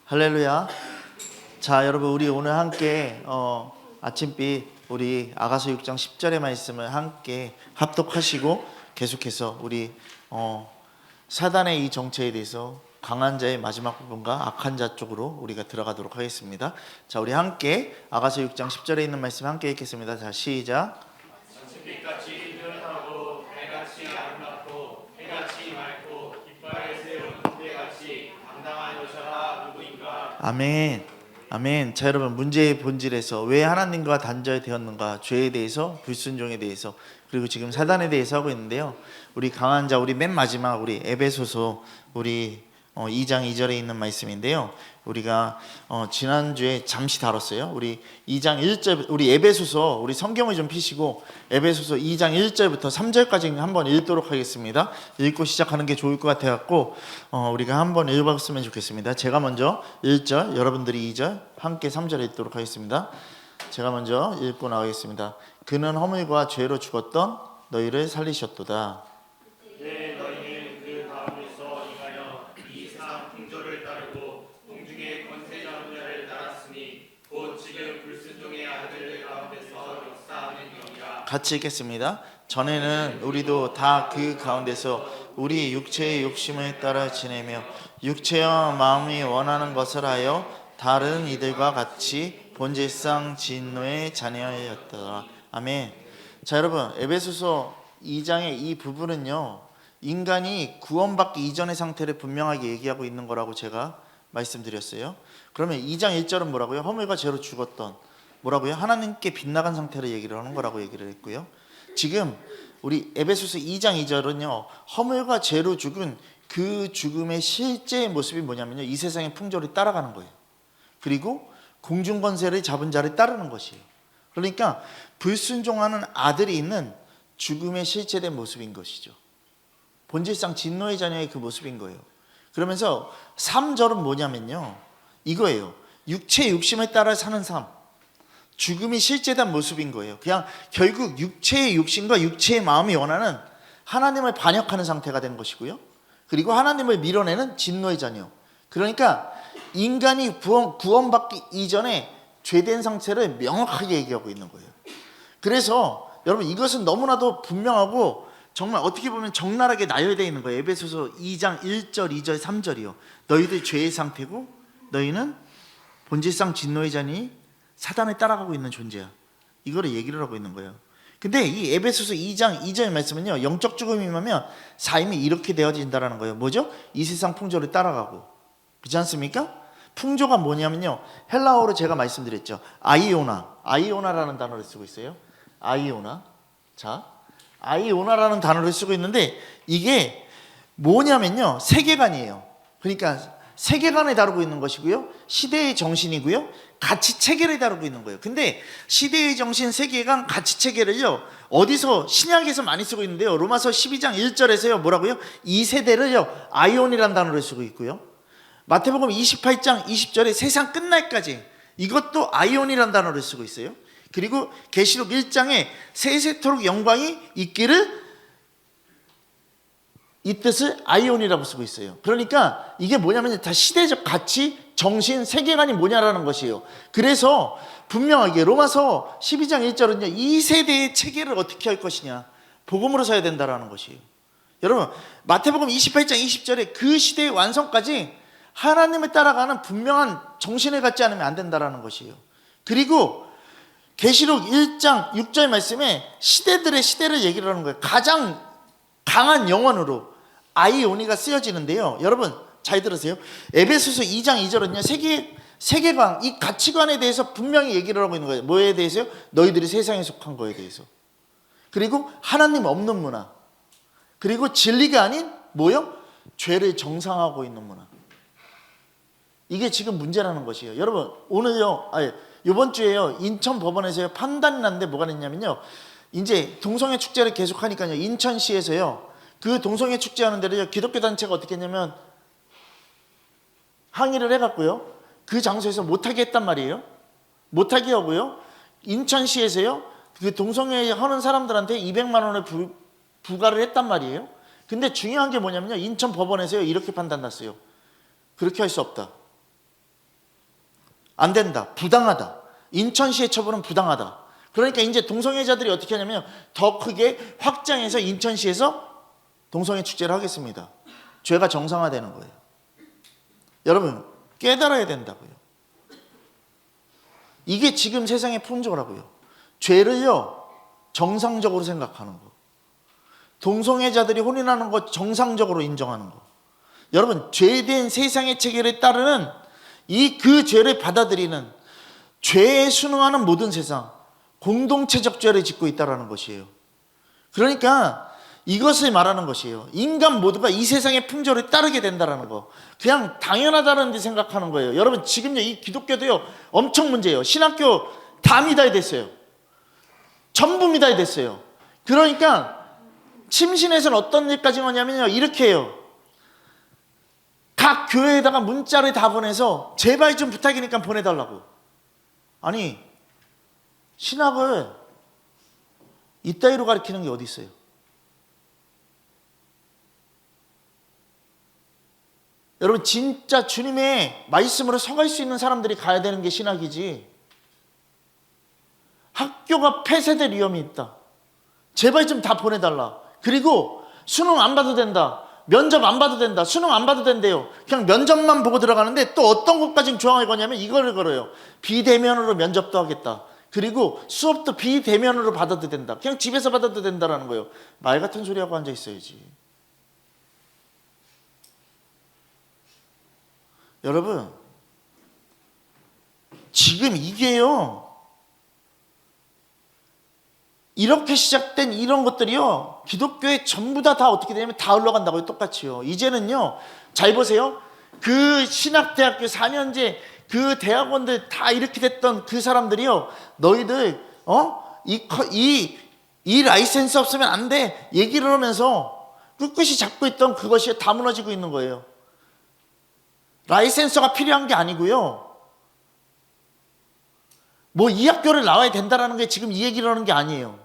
할렐루야. 자, 여러분, 우리 오늘 함께 아침빛 우리 아가서 6장 10절의 말씀을 함께 합독하시고 계속해서 우리 사단의 이 정체에 대해서 강한 자의 마지막 부분과 악한 자 쪽으로 우리가 들어가도록 하겠습니다. 자, 우리 함께 아가서 6장 10절에 있는 말씀 함께 읽겠습니다. 자, 시작. 아침빛같이 뛰어나고 달같이 아름답고 해같이 맑고 깃발을 세운 군대같이 당당한 여자가 누구인가. 아멘. 아멘. 자, 여러분, 문제의 본질에서 왜 하나님과 단절되었는가, 죄에 대해서, 불순종에 대해서, 그리고 지금 사단에 대해서 하고 있는데요. 우리 강한 자, 우리 맨 마지막 우리 에베소서 우리 2장 2절에 있는 말씀인데요. 우리가 지난주에 잠시 다뤘어요. 우리 2장 1절, 우리 에베소서, 우리 성경을 좀 피시고 에베소서 2장 1절부터 3절까지 한번 읽도록 하겠습니다. 읽고 시작하는 게 좋을 것 같아갖고 우리가 한번 읽어봤으면 좋겠습니다. 제가 먼저 1절, 여러분들이 2절, 함께 3절 읽도록 하겠습니다. 제가 먼저 읽고 나가겠습니다. 그는 허물과 죄로 죽었던 너희를 살리셨도다. 너희는 그 가운데서 인하여 이 세상 풍조를 따르고 공중의 권세 잡은 자를 따랐으니 곧 지금 불순종의 아들들 가운데서 역사하는 영이라. 같이 읽겠습니다. 전에는 우리도 다 그 가운데서 우리 육체의 욕심을 따라 지내며 육체와 마음이 원하는 것을 하여 다른 이들과 같이 본질상 진노의 자녀였더라. 아멘. 자, 여러분, 에베소서 2장의 이 부분은요, 인간이 구원받기 이전의 상태를 분명하게 얘기하고 있는 거라고 제가 말씀드렸어요. 그러면 2장 1절은 뭐라고요? 허물과 죄로 죽었던, 뭐라고요? 하나님께 빗나간 상태를 얘기를 하는 거라고 얘기를 했고요. 지금 우리 에베소서 2장 2절은요, 허물과 죄로 죽은 그 죽음의 실제의 모습이 뭐냐면요, 이 세상의 풍조를 따라가는 거예요. 그리고 공중권세를 잡은 자를 따르는 것이에요. 그러니까 불순종하는 아들이 있는 죽음의 실제된 모습인 것이죠. 본질상 진노의 자녀의 그 모습인 거예요. 그러면서 3절은 뭐냐면요, 이거예요. 육체의 욕심을 따라 사는 삶, 죽음이 실제된 모습인 거예요. 그냥 결국 육체의 욕심과 육체의 마음이 원하는 하나님을 반역하는 상태가 된 것이고요. 그리고 하나님을 밀어내는 진노의 자녀. 그러니까 인간이 구원받기 이전에 죄된 상태를 명확하게 얘기하고 있는 거예요. 그래서 여러분, 이것은 너무나도 분명하고 정말 어떻게 보면 적나라하게 나열되어 있는 거예요. 에베소서 2장 1절, 2절, 3절이요. 너희들 죄의 상태고 너희는 본질상 진노의 자니 사단을 따라가고 있는 존재야. 이거를 얘기를 하고 있는 거예요. 근데 이 에베소서 2장 2절 말씀은요, 영적 죽음이면 삶이 이렇게 되어진다라는 거예요. 뭐죠? 이 세상 풍조를 따라가고. 그렇지 않습니까? 풍조가 뭐냐면요, 헬라어로 제가 말씀드렸죠. 아이오나라는 단어를 쓰고 있어요. 아이오나. 자, 아이오나라는 단어를 쓰고 있는데 이게 뭐냐면요, 세계관이에요. 그러니까 세계관을 다루고 있는 것이고요, 시대의 정신이고요, 가치 체계를 다루고 있는 거예요. 근데 시대의 정신, 세계관, 가치 체계를요, 어디서 신약에서 많이 쓰고 있는데요, 로마서 12장 1절에서요 뭐라고요? 이 세대를요 아이온이라는 단어를 쓰고 있고요, 마태복음 28장 20절에 세상 끝날까지 이것도 아이온이라는 단어를 쓰고 있어요. 그리고 계시록 1장에 세세토록 영광이 있기를, 이 뜻을 아이온이라고 쓰고 있어요. 그러니까 이게 뭐냐면 다 시대적 가치, 정신, 세계관이 뭐냐라는 것이에요. 그래서 분명하게 로마서 12장 1절은요, 이 세대의 체계를 어떻게 할 것이냐, 복음으로 서야 된다라는 것이에요. 여러분, 마태복음 28장 20절에 그 시대의 완성까지 하나님을 따라가는 분명한 정신을 갖지 않으면 안 된다라는 것이에요. 그리고 계시록 1장 6절 말씀에 시대들의 시대를 얘기를 하는 거예요. 가장 강한 영혼으로 아이오니가 쓰여지는데요, 여러분 잘 들으세요. 에베소서 2장 2절은요, 세계관, 이 가치관에 대해서 분명히 얘기를 하고 있는 거예요. 뭐에 대해서요? 너희들이 세상에 속한 거에 대해서. 그리고 하나님 없는 문화, 그리고 진리가 아닌 뭐요? 죄를 정상화하고 있는 문화. 이게 지금 문제라는 것이에요. 여러분, 오늘요, 이번 주에요, 인천 법원에서요 판단이 났는데 뭐가 됐냐면요, 이제 동성애 축제를 계속 하니까요, 인천시에서요 그 동성애 축제하는 데를 기독교 단체가 어떻게 했냐면 항의를 해갖고요, 그 장소에서 못하게 했단 말이에요. 못하게 하고요, 인천시에서요 그 동성애 하는 사람들한테 200만 원을 부과를 했단 말이에요. 근데 중요한 게 뭐냐면요, 인천 법원에서요 이렇게 판단 났어요. 그렇게 할 수 없다. 안 된다. 부당하다. 인천시의 처분은 부당하다. 그러니까 이제 동성애자들이 어떻게 하냐면 더 크게 확장해서 인천시에서 동성애 축제를 하겠습니다. 죄가 정상화되는 거예요. 여러분 깨달아야 된다고요. 이게 지금 세상의 풍조라고요. 죄를요 정상적으로 생각하는 거. 동성애자들이 혼인하는 거 정상적으로 인정하는 거. 여러분 죄된 세상의 체계를 따르는 그 죄를 받아들이는 죄에 순응하는 모든 세상, 공동체적 죄를 짓고 있다는 것이에요. 그러니까 이것을 말하는 것이에요. 인간 모두가 이 세상의 풍조를 따르게 된다는 거. 그냥 당연하다는 데 생각하는 거예요. 여러분 지금요 이 기독교도요 엄청 문제예요. 신학교 다 믿어야 됐어요. 전부 믿어야 됐어요. 그러니까 침신에서는 어떤 일까지 오냐면요 이렇게 해요. 각 교회에다가 문자를 다 보내서 제발 좀 부탁이니까 보내달라고. 아니 신학을 이따위로 가르치는 게 어디 있어요? 여러분 진짜 주님의 말씀으로 서갈 수 있는 사람들이 가야 되는 게 신학이지. 학교가 폐쇄될 위험이 있다. 제발 좀 다 보내달라. 그리고 수능 안 봐도 된다. 면접 안 봐도 된다. 수능 안 봐도 된대요. 그냥 면접만 보고 들어가는데 또 어떤 것까지 조항을 거냐면 이거를 걸어요. 비대면으로 면접도 하겠다. 그리고 수업도 비대면으로 받아도 된다. 그냥 집에서 받아도 된다라는 거예요. 말 같은 소리하고 앉아 있어야지. 여러분 지금 이게요 이렇게 시작된 이런 것들이요 기독교에 전부 다 어떻게 되냐면 다 흘러간다고요. 똑같이요. 이제는요 잘 보세요. 그 신학대학교 4년제 그 대학원들 다 이렇게 됐던 그 사람들이요 너희들 이 라이센스 없으면 안 돼 얘기를 하면서 꿋꿋이 잡고 있던 그것이 다 무너지고 있는 거예요. 라이센서가 필요한 게 아니고요. 뭐 이 학교를 나와야 된다라는 게 지금 이 얘기를 하는 게 아니에요.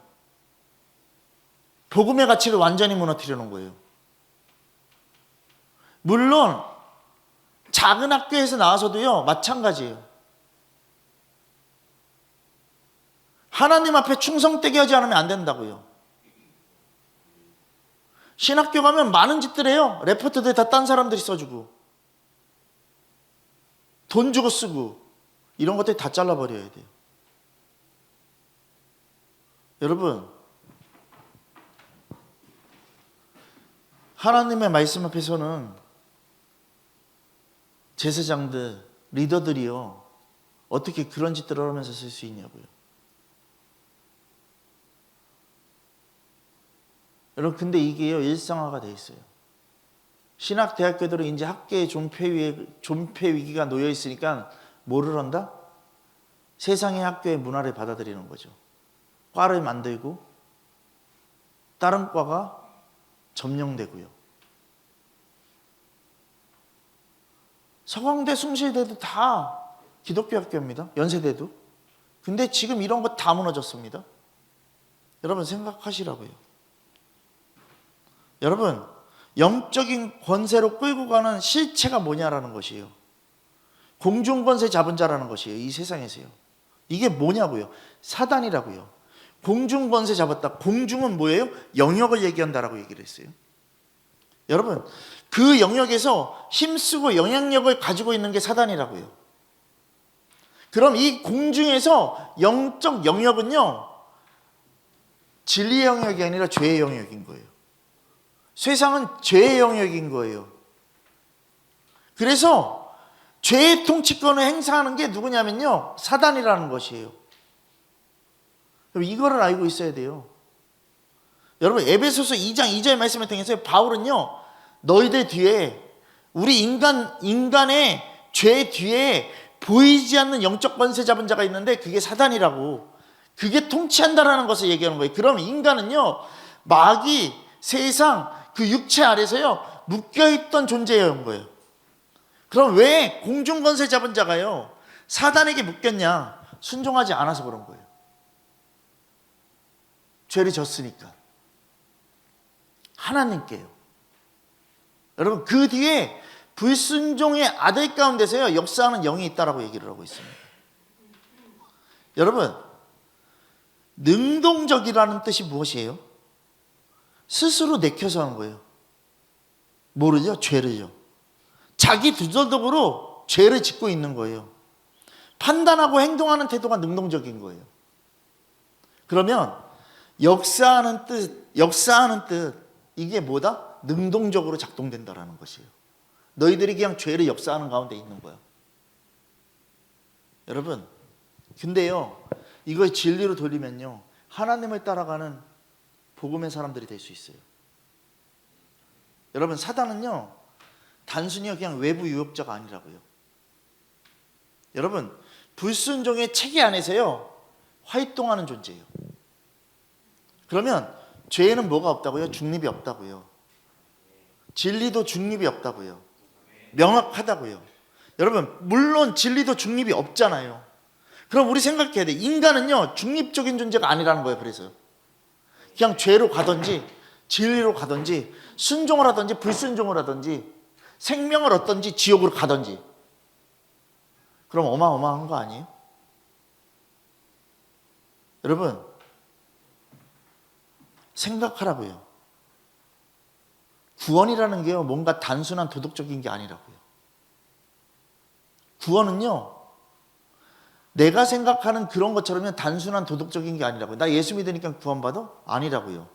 복음의 가치를 완전히 무너뜨리는 거예요. 물론 작은 학교에서 나와서도요 마찬가지예요. 하나님 앞에 충성되게 하지 않으면 안 된다고요. 신학교 가면 많은 짓들 해요. 레포트들 다 딴 사람들이 써주고 돈 주고 쓰고 이런 것들 다 잘라버려야 돼요. 여러분 하나님의 말씀 앞에서는 제사장들, 리더들이요 어떻게 그런 짓들을 하면서 쓸 수 있냐고요. 여러분 근데 이게요 일상화가 돼 있어요. 신학대학교들은 이제 학계의 존폐 위기가 놓여 있으니까 뭐를 한다? 세상의 학교의 문화를 받아들이는 거죠. 과를 만들고 다른 과가 점령되고요. 서강대, 숭실대도 다 기독교 학교입니다. 연세대도. 근데 지금 이런 거 다 무너졌습니다. 여러분 생각하시라고요. 여러분 영적인 권세로 끌고 가는 실체가 뭐냐라는 것이에요. 공중권세 잡은 자라는 것이에요. 이 세상에서요. 이게 뭐냐고요. 사단이라고요. 공중권세 잡았다. 공중은 뭐예요? 영역을 얘기한다라고 얘기를 했어요. 여러분 그 영역에서 힘쓰고 영향력을 가지고 있는 게 사단이라고요. 그럼 이 공중에서 영적 영역은요 진리의 영역이 아니라 죄의 영역인 거예요. 세상은 죄의 영역인 거예요. 그래서 죄의 통치권을 행사하는 게 누구냐면요 사단이라는 것이에요. 이거를 알고 있어야 돼요. 여러분 에베소서 2장 2절 말씀을 통해서 바울은요 너희들 뒤에 우리 인간의 죄 뒤에 보이지 않는 영적 권세 잡은 자가 있는데 그게 사단이라고. 그게 통치한다라는 것을 얘기하는 거예요. 그럼 인간은요 마귀, 세상, 그 육체 아래서요 묶여있던 존재인 거예요. 그럼 왜 공중권세 잡은 자가요 사단에게 묶였냐? 순종하지 않아서 그런 거예요. 죄를 졌으니까. 하나님께요. 여러분 그 뒤에 불순종의 아들 가운데서요 역사하는 영이 있다라고 얘기를 하고 있습니다. 여러분, 능동적이라는 뜻이 무엇이에요? 스스로 내켜서 하는 거예요. 뭐를요? 죄를요. 자기 주도적으로 죄를 짓고 있는 거예요. 판단하고 행동하는 태도가 능동적인 거예요. 그러면 역사하는 뜻 이게 뭐다? 능동적으로 작동된다라는 것이에요. 너희들이 그냥 죄를 역사하는 가운데 있는 거야. 여러분, 근데요 이걸 진리로 돌리면요 하나님을 따라가는 복음의 사람들이 될 수 있어요. 여러분, 사단은요 단순히 그냥 외부 유혹자가 아니라고요. 여러분, 불순종의 체계 안에서요 활동하는 존재예요. 그러면 죄에는 뭐가 없다고요? 중립이 없다고요. 진리도 중립이 없다고요. 명확하다고요. 여러분, 물론 진리도 중립이 없잖아요. 그럼 우리 생각해야 돼. 인간은요 중립적인 존재가 아니라는 거예요. 그래서 그냥 죄로 가든지 진리로 가든지 순종을 하든지 불순종을 하든지 생명을 얻든지 지옥으로 가든지. 그럼 어마어마한 거 아니에요? 여러분, 생각하라고요. 구원이라는 게요 뭔가 단순한 도덕적인 게 아니라고요. 구원은요 내가 생각하는 그런 것처럼 단순한 도덕적인 게 아니라고요. 나 예수 믿으니까 구원받아? 아니라고요.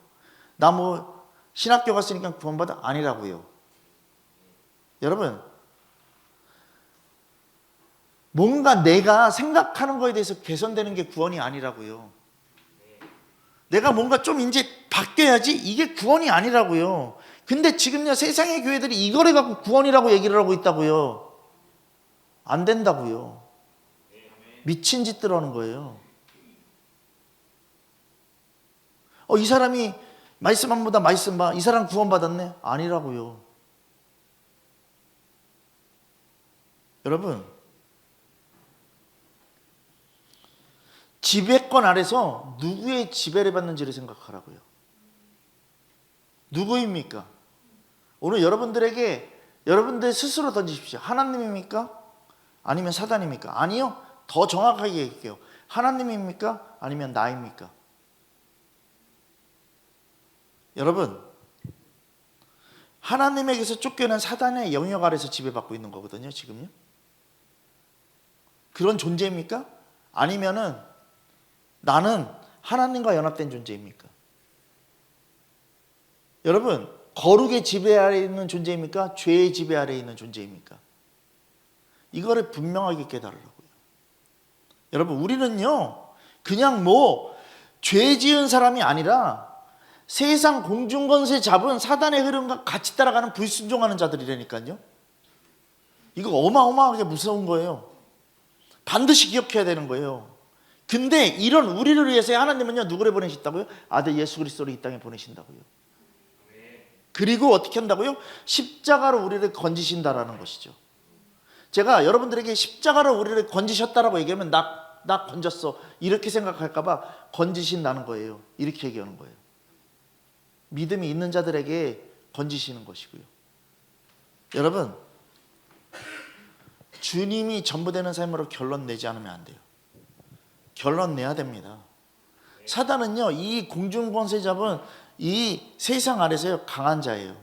나 뭐 신학교 갔으니까 구원받아? 아니라고요. 여러분, 뭔가 내가 생각하는 거에 대해서 개선되는 게 구원이 아니라고요. 내가 뭔가 좀 이제 바뀌어야지 이게 구원이 아니라고요. 근데 지금요 세상의 교회들이 이거를 갖고 구원이라고 얘기를 하고 있다고요. 안 된다고요. 미친 짓들 하는 거예요. 이 사람이 말씀 안 보다 말씀 봐. 이 사람 구원받았네? 아니라고요. 여러분, 지배권 아래서 누구의 지배를 받는지를 생각하라고요. 누구입니까? 오늘 여러분들 스스로 던지십시오. 하나님입니까? 아니면 사단입니까? 아니요. 더 정확하게 얘기해요. 하나님입니까? 아니면 나입니까? 여러분, 하나님에게서 쫓겨난 사단의 영역 아래서 지배받고 있는 거거든요. 지금요. 그런 존재입니까? 아니면은 나는 하나님과 연합된 존재입니까? 여러분, 거룩의 지배 아래에 있는 존재입니까? 죄의 지배 아래에 있는 존재입니까? 이거를 분명하게 깨달으라고요. 여러분, 우리는요 그냥 뭐 죄 지은 사람이 아니라 세상 공중권세 잡은 사단의 흐름과 같이 따라가는 불순종하는 자들이라니까요. 이거 어마어마하게 무서운 거예요. 반드시 기억해야 되는 거예요. 근데 이런 우리를 위해서 하나님은요 누구를 보내셨다고요? 아들 예수 그리스도를 이 땅에 보내신다고요. 그리고 어떻게 한다고요? 십자가로 우리를 건지신다라는 것이죠. 제가 여러분들에게 십자가로 우리를 건지셨다라고 얘기하면 나 건졌어 이렇게 생각할까 봐 건지신다는 거예요. 이렇게 얘기하는 거예요. 믿음이 있는 자들에게 건지시는 것이고요. 여러분, 주님이 전부 되는 삶으로 결론 내지 않으면 안 돼요. 결론 내야 됩니다. 사단은요 이 공중권세 잡은 이 세상 아래서요 강한 자예요.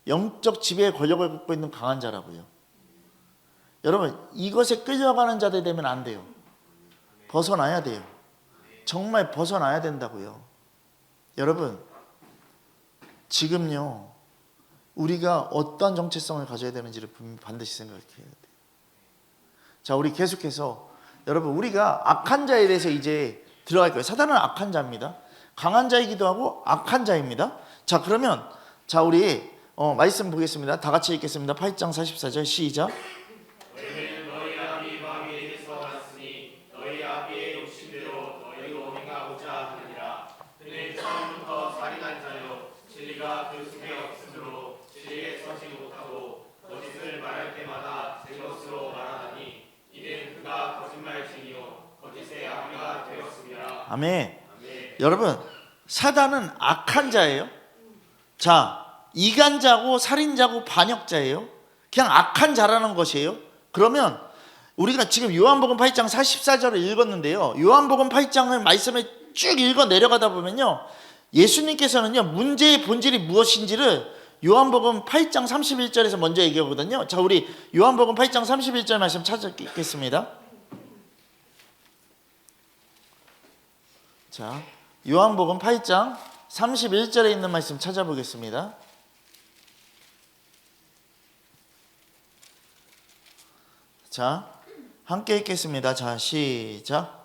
영적 지배의 권력을 갖고 있는 강한 자라고요. 여러분, 이것에 끌려가는 자들 되면 안 돼요. 벗어나야 돼요. 정말 벗어나야 된다고요. 여러분, 지금요 우리가 어떤 정체성을 가져야 되는지를 반드시 생각해야 돼요. 자, 우리 계속해서 여러분, 우리가 악한 자에 대해서 이제 들어갈 거예요. 사단은 악한 자입니다. 강한 자이기도 하고 악한 자입니다. 자, 그러면 우리 말씀 보겠습니다. 다 같이 읽겠습니다. 8장 44절 시작. 너희는 너희 아비 마귀에게서 왔으니 너희 아비의 욕심대로 너희로 행하고자 하느니라. 그는 처음부터 살인한 자요 진리가 그 속에 없으므로 진리에 서지 못하고 거짓을 말할 때마다 제 것으로 말하다니 이는 그가 거짓말쟁이요 거짓의 아비가 되었습니다. 아멘. 여러분, 사단은 악한 자예요. 자, 이간자고 살인자고 반역자예요. 그냥 악한 자라는 것이에요. 그러면 우리가 지금 요한복음 8장 44절을 읽었는데요. 요한복음 8장을 말씀을 쭉 읽어 내려가다 보면요. 예수님께서는요. 문제의 본질이 무엇인지를 요한복음 8장 31절에서 먼저 얘기하거든요. 자, 우리 요한복음 8장 31절 말씀 찾아뵙겠습니다. 자, 요한복음 8장 31절에 있는 말씀 찾아보겠습니다. 자, 함께 읽겠습니다. 자, 시작.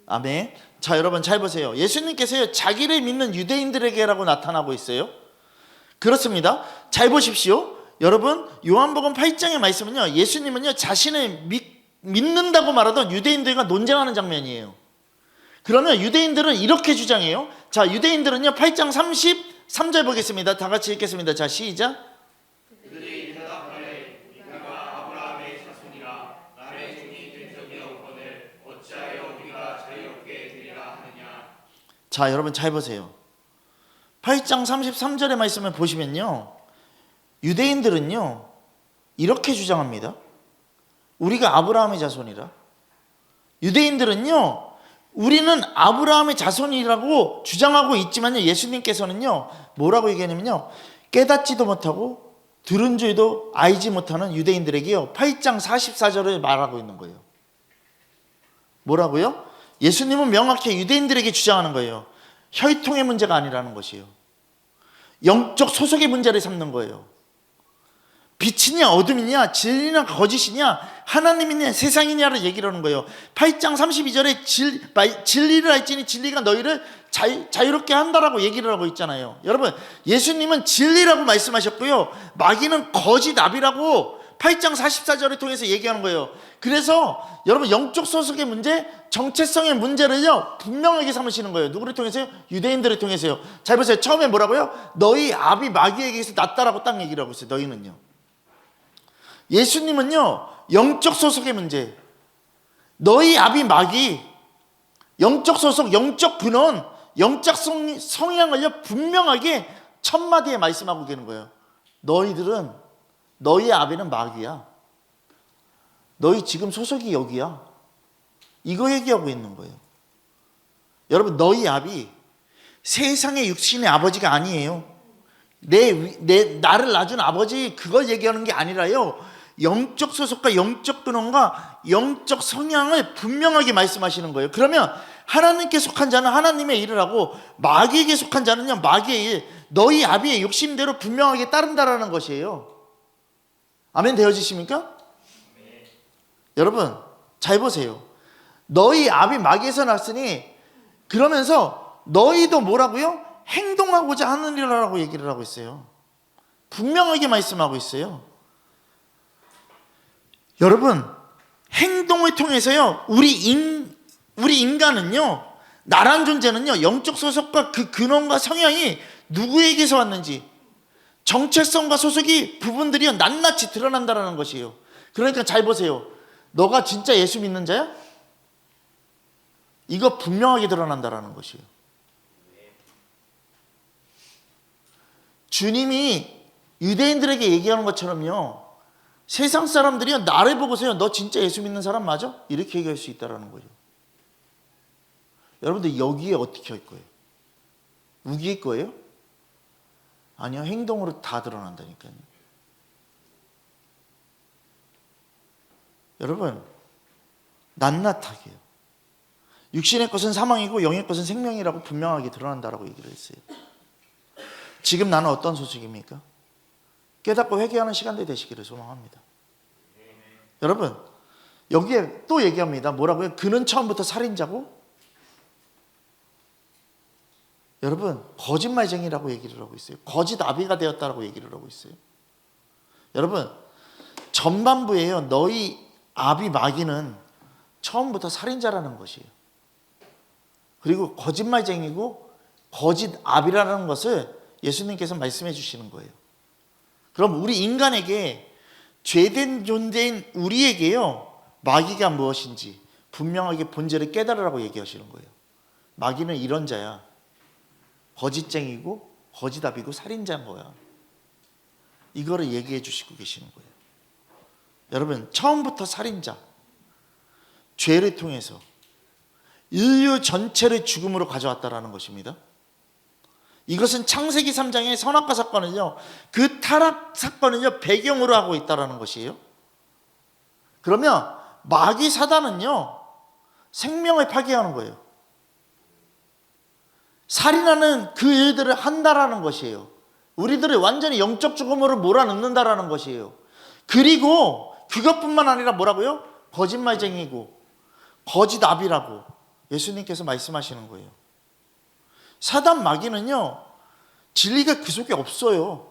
아멘. 자, 여러분 잘 보세요. 예수님께서요, 자기를 믿는 유대인들에게라고 나타나고 있어요. 그렇습니다. 잘 보십시오. 여러분, 요한복음 8장의 말씀은요, 예수님은요, 자신을 믿는다고 말하던 유대인들과 논쟁하는 장면이에요. 그러면 유대인들은 이렇게 주장해요. 자, 유대인들은요, 8장 33절 보겠습니다. 다 같이 읽겠습니다. 자, 시작. 그들이 대답하되 우리가 아브라함의 자손이라 남의 종이 된 적이 없거늘 어찌하여 우리가 자유롭게 되리라 하느냐. 자, 여러분 잘 보세요. 8장 33절의 말씀을 보시면요, 유대인들은요 이렇게 주장합니다. 우리가 아브라함의 자손이라. 유대인들은요 우리는 아브라함의 자손이라고 주장하고 있지만요, 예수님께서는요 뭐라고 얘기하냐면요, 깨닫지도 못하고 들은 줄도 알지 못하는 유대인들에게요 8장 44절을 말하고 있는 거예요. 뭐라고요? 예수님은 명확히 유대인들에게 주장하는 거예요. 혈통의 문제가 아니라는 것이에요. 영적 소속의 문제를 삼는 거예요. 빛이냐 어둠이냐, 진리냐 거짓이냐, 하나님이냐 세상이냐를 얘기를 하는 거예요. 8장 32절에 진리를 알지니 진리가 너희를 자유롭게 한다라고 얘기를 하고 있잖아요. 여러분, 예수님은 진리라고 말씀하셨고요, 마귀는 거짓 나비라고 8장 44절을 통해서 얘기하는 거예요. 그래서 여러분, 영적 소속의 문제, 정체성의 문제를요 분명하게 삼으시는 거예요. 누구를 통해서요? 유대인들을 통해서요. 잘 보세요. 처음에 뭐라고요? 너희 아비 마귀에게서 났다라고 딱 얘기를 하고 있어요. 너희는요. 예수님은요 영적 소속의 문제, 너희 아비 마귀, 영적 소속, 영적 근원, 영적 성향을요 분명하게 첫 마디에 말씀하고 계는 거예요. 너희들은, 너희 아비는 마귀야. 너희 지금 소속이 여기야. 이거 얘기하고 있는 거예요. 여러분, 너희 아비 세상의 육신의 아버지가 아니에요. 나를 낳아준 아버지, 그걸 얘기하는 게 아니라요, 영적 소속과 영적 근원과 영적 성향을 분명하게 말씀하시는 거예요. 그러면 하나님께 속한 자는 하나님의 일을 하고 마귀에게 속한 자는요 마귀의 일, 너희 아비의 욕심대로 분명하게 따른다라는 것이에요. 아멘 되어지십니까? 여러분 잘 보세요. 너희 아비 마귀에서 났으니, 그러면서 너희도 뭐라고요? 행동하고자 하는 일을 하라고 얘기를 하고 있어요. 분명하게 말씀하고 있어요. 여러분, 행동을 통해서요 우리 인간은요, 나란 존재는요 영적 소속과 그 근원과 성향이 누구에게서 왔는지, 정체성과 소속이 부분들이요 낱낱이 드러난다라는 것이에요. 그러니까 잘 보세요. 너가 진짜 예수 믿는 자야? 이거 분명하게 드러난다라는 것이에요. 주님이 유대인들에게 얘기하는 것처럼요, 세상 사람들이요 나를 보고서요 너 진짜 예수 믿는 사람 맞아? 이렇게 얘기할 수 있다는 거죠. 여러분들 여기에 어떻게 할 거예요? 우기일 거예요? 아니요, 행동으로 다 드러난다니까요. 여러분, 낱낱하게요. 육신의 것은 사망이고 영의 것은 생명이라고 분명하게 드러난다라고 얘기를 했어요. 지금 나는 어떤 소식입니까? 깨닫고 회개하는 시간들이 되시기를 소망합니다. 여러분, 여기에 또 얘기합니다. 뭐라고요? 그는 처음부터 살인자고, 여러분 거짓말쟁이라고 얘기를 하고 있어요. 거짓 아비가 되었다라고 얘기를 하고 있어요. 여러분, 전반부에요 너희 아비 마귀는 처음부터 살인자라는 것이에요. 그리고 거짓말쟁이고 거짓 아비라는 것을 예수님께서 말씀해 주시는 거예요. 그럼 우리 인간에게 죄된 존재인 우리에게요 마귀가 무엇인지 분명하게 본질을 깨달으라고 얘기하시는 거예요. 마귀는 이런 자야. 거짓쟁이고 거짓답이고 살인자인 거야. 이거를 얘기해 주시고 계시는 거예요. 여러분, 처음부터 살인자, 죄를 통해서 인류 전체를 죽음으로 가져왔다라는 것입니다. 이것은 창세기 3장의 선악과 사건은요, 그 타락 사건은요 배경으로 하고 있다라는 것이에요. 그러면 마귀 사단은요 생명을 파괴하는 거예요. 살인하는 그 일들을 한다라는 것이에요. 우리들을 완전히 영적 죽음으로 몰아넣는다라는 것이에요. 그리고 그것뿐만 아니라 뭐라고요? 거짓말쟁이고 거짓아비라고 예수님께서 말씀하시는 거예요. 사단 마귀는요 진리가 그 속에 없어요.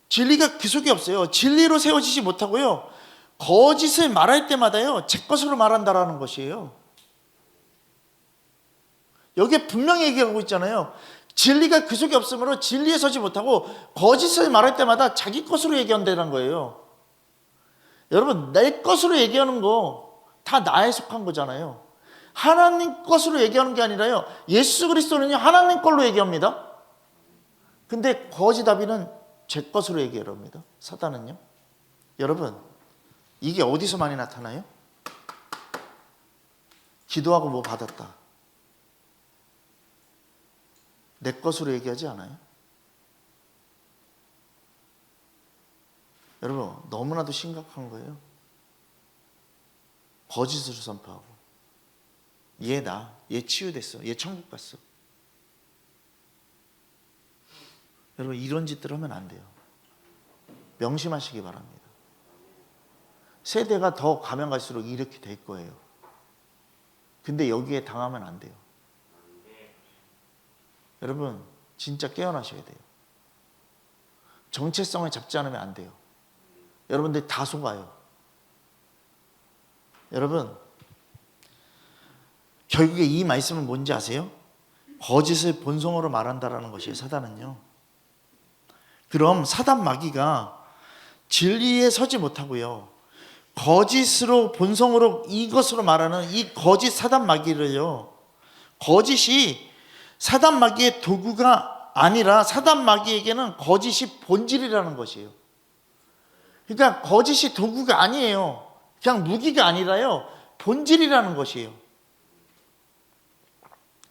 진리가 그 속에 없어요. 진리로 세워지지 못하고요 거짓을 말할 때마다요 제 것으로 말한다라는 것이에요. 여기에 분명히 얘기하고 있잖아요. 진리가 그 속에 없으므로 진리에 서지 못하고 거짓을 말할 때마다 자기 것으로 얘기한다는 거예요. 여러분, 내 것으로 얘기하는 거 다 나에 속한 거잖아요. 하나님 것으로 얘기하는 게 아니라요, 예수 그리스도는요 하나님 걸로 얘기합니다. 근데 거짓아비는 제 것으로 얘기를 합니다. 사단은요. 여러분, 이게 어디서 많이 나타나요? 기도하고 뭐 받았다, 내 것으로 얘기하지 않아요? 여러분, 너무나도 심각한 거예요. 거짓으로 선포하고 얘 치유됐어, 얘 천국 갔어. 여러분, 이런 짓들 하면 안 돼요. 명심하시기 바랍니다. 세대가 더 가면 갈수록 이렇게 될 거예요. 근데 여기에 당하면 안 돼요. 여러분, 진짜 깨어나셔야 돼요. 정체성을 잡지 않으면 안 돼요. 여러분들 다 속아요. 여러분, 결국에 이 말씀은 뭔지 아세요? 거짓을 본성으로 말한다라는 것이에요. 사단은요. 그럼 사단 마귀가 진리에 서지 못하고요 거짓으로 본성으로 이것으로 말하는 이 거짓 사단 마귀를요, 거짓이 사단 마귀의 도구가 아니라 사단 마귀에게는 거짓이 본질이라는 것이에요. 그러니까 거짓이 도구가 아니에요. 그냥 무기가 아니라요 본질이라는 것이에요.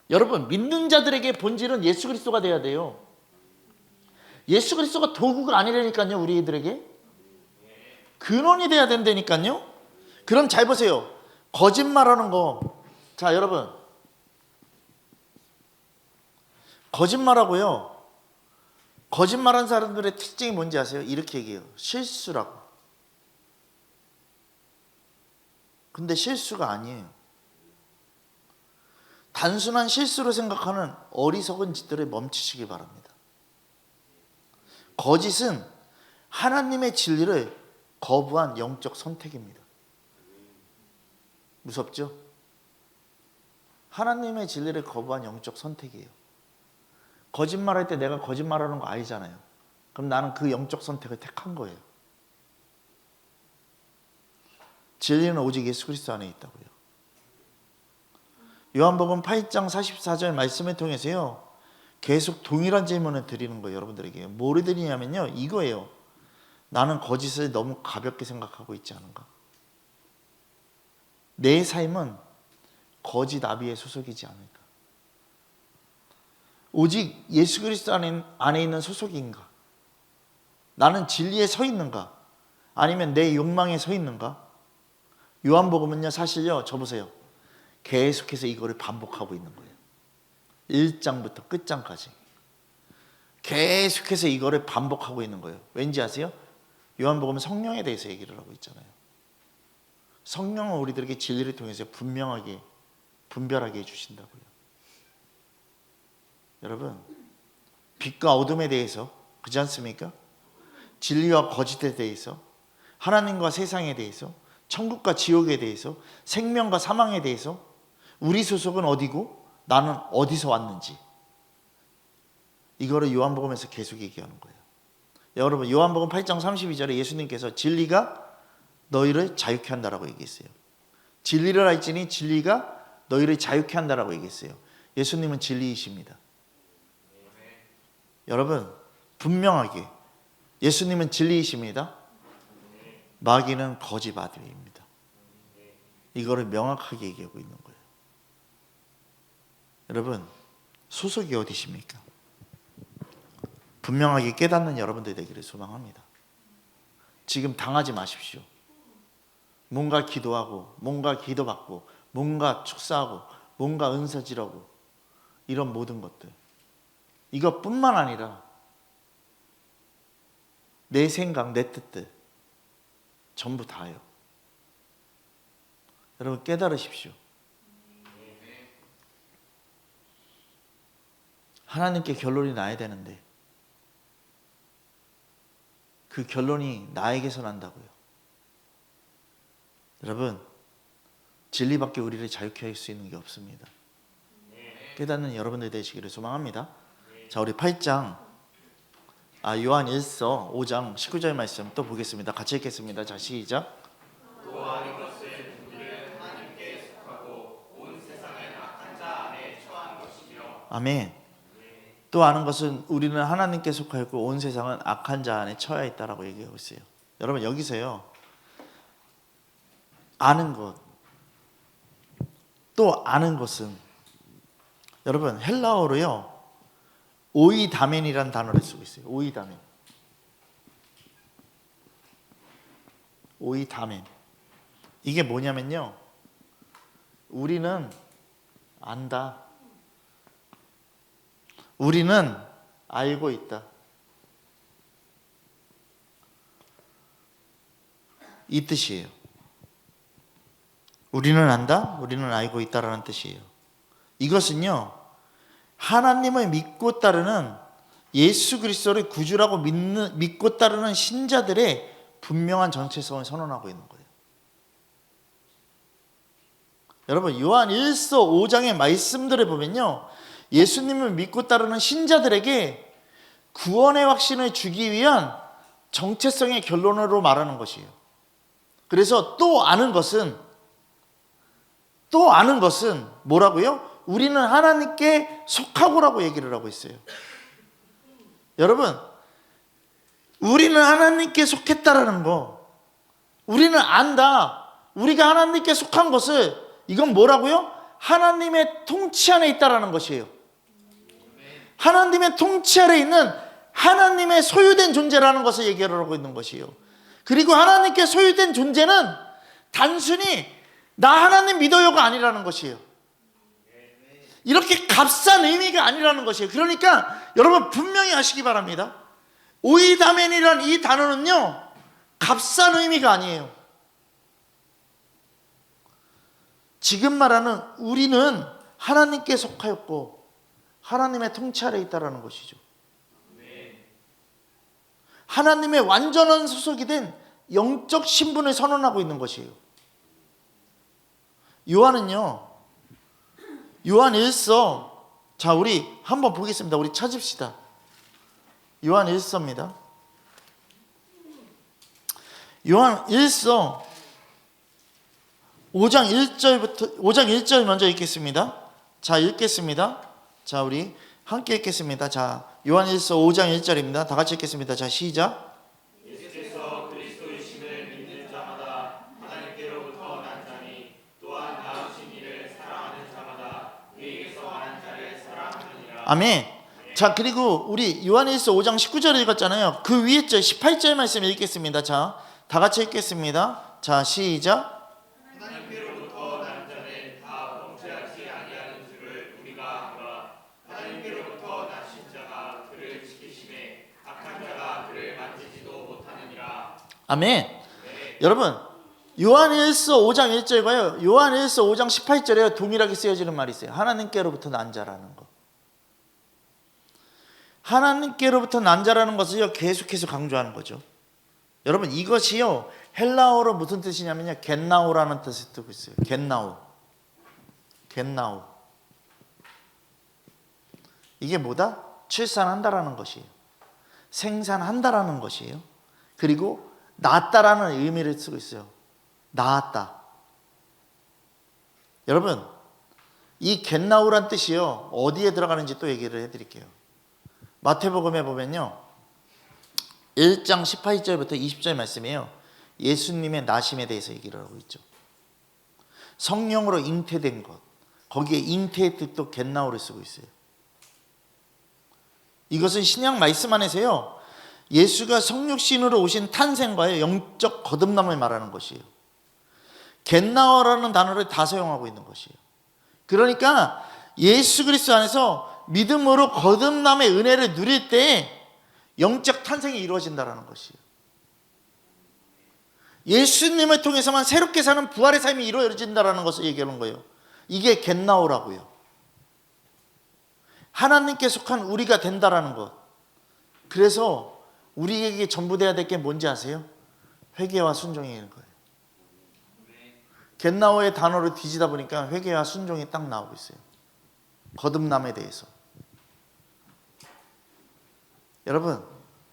여러분, 믿는 자들에게 본질은 예수 그리스도가 돼야 돼요. 예수 그리스도가 도구가 아니라니까요. 우리들에게 근원이 돼야 된다니까요. 그럼 잘 보세요. 거짓말하는 거, 자 여러분, 거짓말하고요, 거짓말한 사람들의 특징이 뭔지 아세요? 이렇게 얘기해요. 실수라고. 근데 실수가 아니에요. 단순한 실수로 생각하는 어리석은 짓들을 멈추시기 바랍니다. 거짓은 하나님의 진리를 거부한 영적 선택입니다. 무섭죠? 하나님의 진리를 거부한 영적 선택이에요. 거짓말할 때 내가 거짓말하는 거 아니잖아요. 그럼 나는 그 영적 선택을 택한 거예요. 진리는 오직 예수 그리스도 안에 있다고요. 요한복음 8장 44절 말씀을 통해서요 계속 동일한 질문을 드리는 거예요. 여러분들에게 뭐를 드리냐면요 이거예요. 나는 거짓을 너무 가볍게 생각하고 있지 않은가? 내 삶은 거짓 아비의 소속이지 않을까? 오직 예수 그리스도 안에 있는 소속인가? 나는 진리에 서 있는가? 아니면 내 욕망에 서 있는가? 요한복음은요 사실요, 저 보세요, 계속해서 이거를 반복하고 있는 거예요. 1장부터 끝장까지 계속해서 이거를 반복하고 있는 거예요. 왠지 아세요? 요한복음은 성령에 대해서 얘기를 하고 있잖아요. 성령은 우리들에게 진리를 통해서 분명하게 분별하게 해주신다고요. 여러분, 빛과 어둠에 대해서, 그렇지 않습니까? 진리와 거짓에 대해서, 하나님과 세상에 대해서, 천국과 지옥에 대해서, 생명과 사망에 대해서, 우리 소속은 어디고 나는 어디서 왔는지, 이거를 요한복음에서 계속 얘기하는 거예요. 여러분, 요한복음 8장 32절에 예수님께서 진리가 너희를 자유케 한다라고 얘기했어요. 진리를 알지니 진리가 너희를 자유케 한다라고 얘기했어요. 예수님은 진리이십니다. 여러분, 분명하게 예수님은 진리이십니다. 마귀는 거짓 마귀입니다. 이거를 명확하게 얘기하고 있는 거예요. 여러분, 소속이 어디십니까? 분명하게 깨닫는 여러분들 되기를 소망합니다. 지금 당하지 마십시오. 뭔가 기도하고, 뭔가 기도받고, 뭔가 축사하고, 뭔가 은사지라고, 이런 모든 것들, 이것뿐만 아니라 내 생각, 내 뜻들 전부 다예요. 여러분, 깨달으십시오. 하나님께 결론이 나야 되는데 그 결론이 나에게서 난다고요. 여러분, 진리밖에 우리를 자유케 할 수 있는 게 없습니다. 깨닫는 여러분들 되시기를 소망합니다. 자, 우리 8장 요한 1서 5장 19절 말씀 또 보겠습니다. 같이 읽겠습니다. 자, 시작. 또 아는 것은 우리는 하나님께 속하고 온 세상은 악한 자 안에 처한 것이며. 아멘. 또 아는 것은 우리는 하나님께 속하였고 온 세상은 악한 자 안에 처해 있다라고 얘기하고 있어요. 여러분, 여기서요, 아는 것, 또 아는 것은, 여러분, 헬라어로요 오이다멘이라는 단어를 쓰고 있어요. 오이다멘. 오이다멘. 이게 뭐냐면요, 우리는 안다, 우리는 알고 있다, 이 뜻이에요. 우리는 안다, 우리는 알고 있다라는 뜻이에요. 이것은요, 하나님을 믿고 따르는, 예수 그리스도를 구주라고 믿고 따르는 신자들의 분명한 정체성을 선언하고 있는 거예요. 여러분, 요한 1서 5장의 말씀들을 보면요, 예수님을 믿고 따르는 신자들에게 구원의 확신을 주기 위한 정체성의 결론으로 말하는 것이에요. 그래서 또 아는 것은 뭐라고요? 우리는 하나님께 속하고라고 얘기를 하고 있어요. 여러분, 우리는 하나님께 속했다라는 거, 우리는 안다, 우리가 하나님께 속한 것을, 이건 뭐라고요? 하나님의 통치 안에 있다라는 것이에요. 하나님의 통치 아래 있는 하나님의 소유된 존재라는 것을 얘기하고 있는 것이에요. 그리고 하나님께 소유된 존재는 단순히 나 하나님 믿어요가 아니라는 것이에요. 이렇게 값싼 의미가 아니라는 것이에요. 그러니까 여러분, 분명히 아시기 바랍니다. 오이다멘이란 이 단어는요, 값싼 의미가 아니에요. 지금 말하는 우리는 하나님께 속하였고 하나님의 통치 아래 있다라는 것이죠. 하나님의 완전한 소속이 된 영적 신분을 선언하고 있는 것이에요. 요한은요, 요한 1서, 자, 우리 한번 보겠습니다. 우리 찾읍시다. 요한 1서입니다. 요한 1서 5장 1절 먼저 읽겠습니다. 자, 읽겠습니다. 자, 우리 함께 읽겠습니다. 자, 요한 1서 5장 1절입니다. 다 같이 읽겠습니다. 자, 시작. 예수께서 그리스도이심을 믿는 자마다 하나님께로부터 난 자니 또한 나으신 이를 사랑하는 자마다 그에게서 난 자를 사랑하느니라. 아멘. 자, 그리고 우리 요한 1서 5장 19절 읽었잖아요. 그 위에 절 18절 말씀 읽겠습니다. 자, 다 같이 읽겠습니다. 자, 시작. 하나님께로부터 난 자는 다 범죄하지 아니하는 줄을 우리가 알아. 하나님께로부터 나신 자가 그를 지키심에 악한 자가 그를 만지지도 못하느니라. 아멘. 네. 여러분, 요한 1서 5장 1절과요 요한 1서 5장 18절에 동일하게 쓰여지는 말이 있어요. 하나님께로부터 난 자라는 거. 하나님께로부터 난 자라는 것을요, 계속해서 강조하는 거죠. 여러분, 이것이요, 헬라어로 무슨 뜻이냐면요, 겟나오라는 뜻을 쓰고 있어요. 겟나오. 이게 뭐다? 출산한다라는 것이에요. 생산한다라는 것이에요. 그리고 낳았다라는 의미를 쓰고 있어요. 나았다. 여러분, 이 겟나우란 뜻이요, 어디에 들어가는지 또 얘기를 해드릴게요. 마태복음에 보면요, 1장 18절부터 20절 말씀이에요. 예수님의 나심에 대해서 얘기를 하고 있죠. 성령으로 잉태된 것, 거기에 잉태의 뜻도 겟나우를 쓰고 있어요. 이것은 신약 말씀 안에서요, 예수가 성육신으로 오신 탄생과의 영적 거듭남을 말하는 것이에요. 겟나우라는 단어를 다 사용하고 있는 것이에요. 그러니까 예수 그리스도 안에서 믿음으로 거듭남의 은혜를 누릴 때 영적 탄생이 이루어진다는 것이에요. 예수님을 통해서만 새롭게 사는 부활의 삶이 이루어진다는 것을 얘기하는 거예요. 이게 겟나우라고요. 하나님께 속한 우리가 된다라는 것. 그래서 우리에게 전부 돼야 될 게 뭔지 아세요? 회개와 순종인 거예요. 겟나우의 단어를 뒤지다 보니까 회개와 순종이 딱 나오고 있어요. 거듭남에 대해서. 여러분,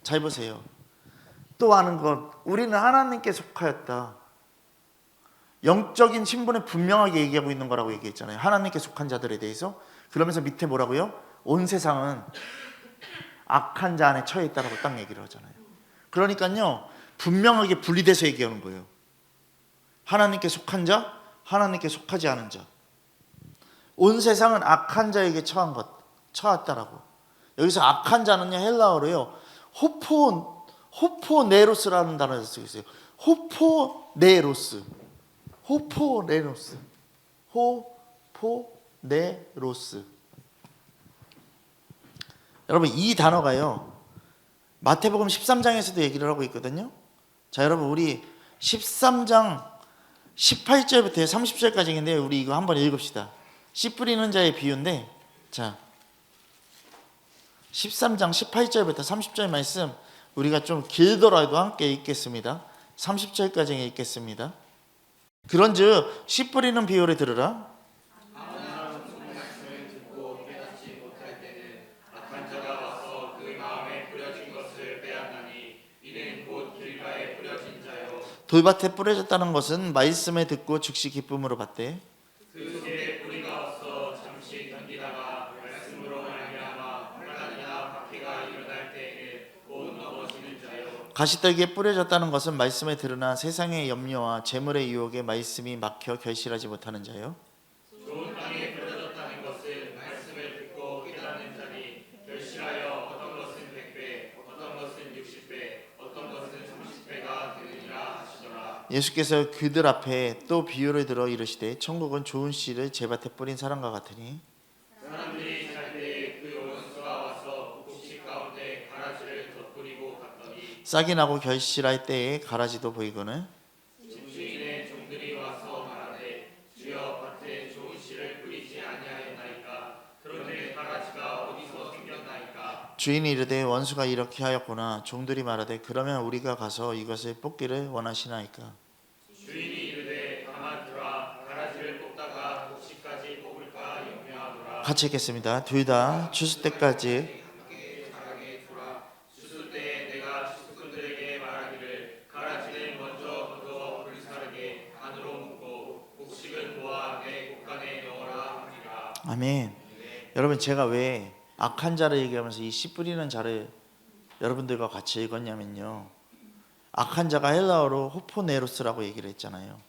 잘 보세요. 또 아는 것, 우리는 하나님께 속하였다. 영적인 신분을 분명하게 얘기하고 있는 거라고 얘기했잖아요. 하나님께 속한 자들에 대해서. 그러면서 밑에 뭐라고요? 온 세상은 악한 자 안에 처해 있다라고 딱 얘기를 하잖아요. 그러니까요, 분명하게 분리돼서 얘기하는 거예요. 하나님께 속한 자, 하나님께 속하지 않은 자. 온 세상은 악한 자에게 처했다라고. 여기서 악한 자는요, 헬라어로요, 호포네로스라는 단어를 쓰고 있어요. 호포네로스. 여러분, 이 단어가요, 마태복음 13장에서도 얘기를 하고 있거든요. 자, 여러분, 우리 13장 18절부터 30절까지인데 우리 이거 한번 읽읍시다. 씨 뿌리는 자의 비유인데, 자, 13장 18절부터 30절 말씀 우리가 좀 길더라도 함께 읽겠습니다. 30절까지 읽겠습니다. 그런즉 씨 뿌리는 비유를 들으라. 돌밭에 뿌려졌다는 것은 말씀을 듣고 즉시 기쁨으로 받되 그 속에 뿌리가 없어 잠시 견디다가 말씀으로 말미암아 환난이나 박해가 일어날 때에는 곧 넘어지는 자요. 가시떨기에 뿌려졌다는 것은 말씀을 들으나 세상의 염려와 재물의 유혹에 말씀이 막혀 결실하지 못하는 자요. 좋은 땅에 뿌려졌다는 것은 말씀을 듣고 깨닫는 자니 결실하여 어떤 것은 100배, 어떤 것은 60배, 어떤 것은 30배가 되느니라 하시더라. 예수께서 그들 앞에 또 비유를 들어 이르시되 천국은 좋은 씨를 제밭에 뿌린 사람과 같으니 사람들이 잘 때 그 원수가 와서 곡식 가운데 가라지를 덧뿌리고 갔더니 싹이 나고 결실할 때에 가라지도 보이거늘 집주인의 종들이 와서 말하되 주여 밭에 좋은 씨를 뿌리지 아니하였나이까. 그런데 가라지가 어디서 생겼나이까. 주인이 이르되 원수가 이렇게 하였구나. 종들이 말하되 그러면 우리가 가서 이것을 뽑기를 원하시나이까. 주인이 이르되 가만 두라. 가라지를 뽑다가 곡식까지 뽑을까 염려하노라. 같이 읽겠습니다. 둘 다 추수 때까지. 함께 자라게 두라. 추수 때에 내가 추수꾼들에게 말하기를 가라지는 먼저 거두어 불사르게 안으로 묻고 곡식은 모아 내 곡간에 넣어라 하니라. 아멘. 여러분, 제가 왜 악한 자를 얘기하면서 이 씨 뿌리는 자를 여러분들과 같이 읽었냐면요, 악한 자가 헬라어로 호포네로스라고 얘기를 했잖아요.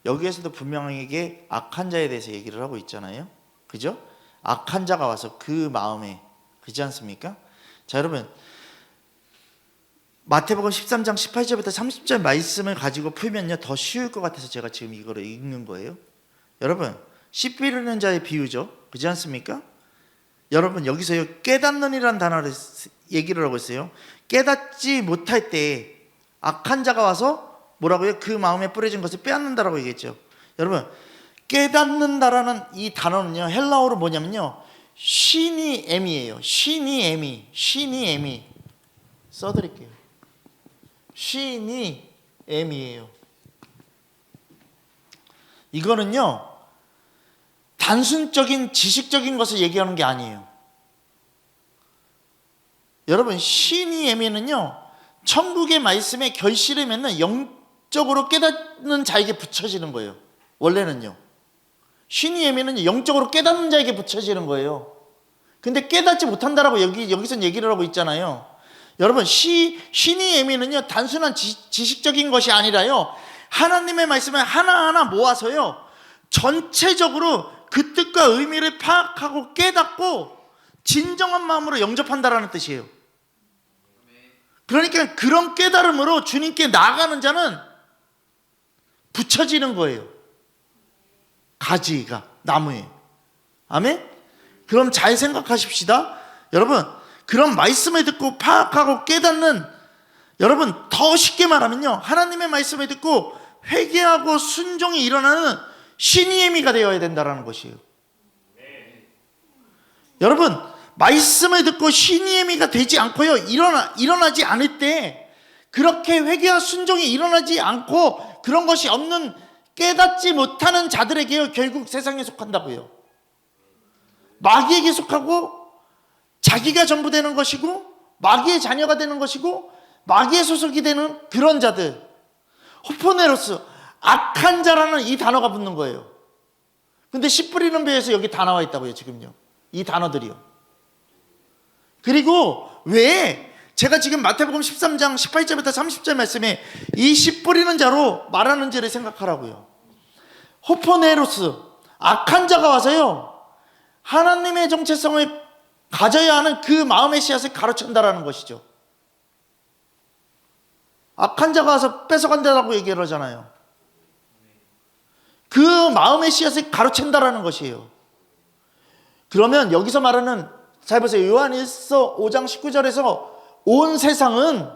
여기에서도 분명하게 악한 자에 대해서 얘기를 하고 있잖아요. 그죠? 악한 자가 와서 그 마음에, 그렇지 않습니까? 자, 여러분, 마태복음 13장 18절부터 30절 말씀을 가지고 풀면요, 더 쉬울 것 같아서 제가 지금 이거를 읽는 거예요. 여러분, 씨 뿌리는 자의 비유죠. 그렇지 않습니까? 여러분, 여기서 깨닫는이라는 단어를 얘기를 하고 있어요. 깨닫지 못할 때 악한 자가 와서 뭐라고요? 그 마음에 뿌려진 것을 빼앗는다라고 얘기했죠. 여러분, 깨닫는다라는 이 단어는요, 헬라어로 뭐냐면요, 시니엠이에요. 시니엠이 써드릴게요. 시니엠이에요. 이거는요, 단순적인 지식적인 것을 얘기하는 게 아니에요. 여러분, 시니에미는요, 천국의 말씀에 결실을 맺는 영적 영적으로 깨닫는 자에게 붙여지는 거예요. 원래는요. 신의 예민은 영적으로 깨닫는 자에게 붙여지는 거예요. 근데 깨닫지 못한다라고 여기서 얘기를 하고 있잖아요. 여러분, 신의 예민은요, 단순한 지식적인 것이 아니라요, 하나님의 말씀을 하나하나 모아서요, 전체적으로 그 뜻과 의미를 파악하고 깨닫고 진정한 마음으로 영접한다라는 뜻이에요. 그러니까 그런 깨달음으로 주님께 나아가는 자는 붙여지는 거예요. 가지가 나무에. 아멘? 그럼 잘 생각하십시다. 여러분, 그런 말씀을 듣고 파악하고 깨닫는, 여러분, 더 쉽게 말하면요, 하나님의 말씀을 듣고 회개하고 순종이 일어나는 신의 예미가 되어야 된다는 것이에요. 여러분, 말씀을 듣고 신의 예미가 되지 않고요, 일어나지 않을 때, 그렇게 회개와 순종이 일어나지 않고 그런 것이 없는, 깨닫지 못하는 자들에게요, 결국 세상에 속한다고요. 마귀에게 속하고 자기가 전부 되는 것이고 마귀의 자녀가 되는 것이고 마귀의 소속이 되는 그런 자들, 호포네로스, 악한 자라는 이 단어가 붙는 거예요. 근데 씨 뿌리는 배에서 여기 다 나와 있다고요. 지금요, 이 단어들이요. 그리고 왜 제가 지금 마태복음 13장 18절부터 30절 말씀에 이 씨 뿌리는 자로 말하는지를 생각하라고요. 호포네로스, 악한 자가 와서요, 하나님의 정체성을 가져야 하는 그 마음의 씨앗을 가로챈다라는 것이죠. 악한 자가 와서 뺏어간다라고 얘기를 하잖아요. 그 마음의 씨앗을 가로챈다라는 것이에요. 그러면 여기서 말하는, 잘 보세요. 요한일서 5장 19절에서 온 세상은,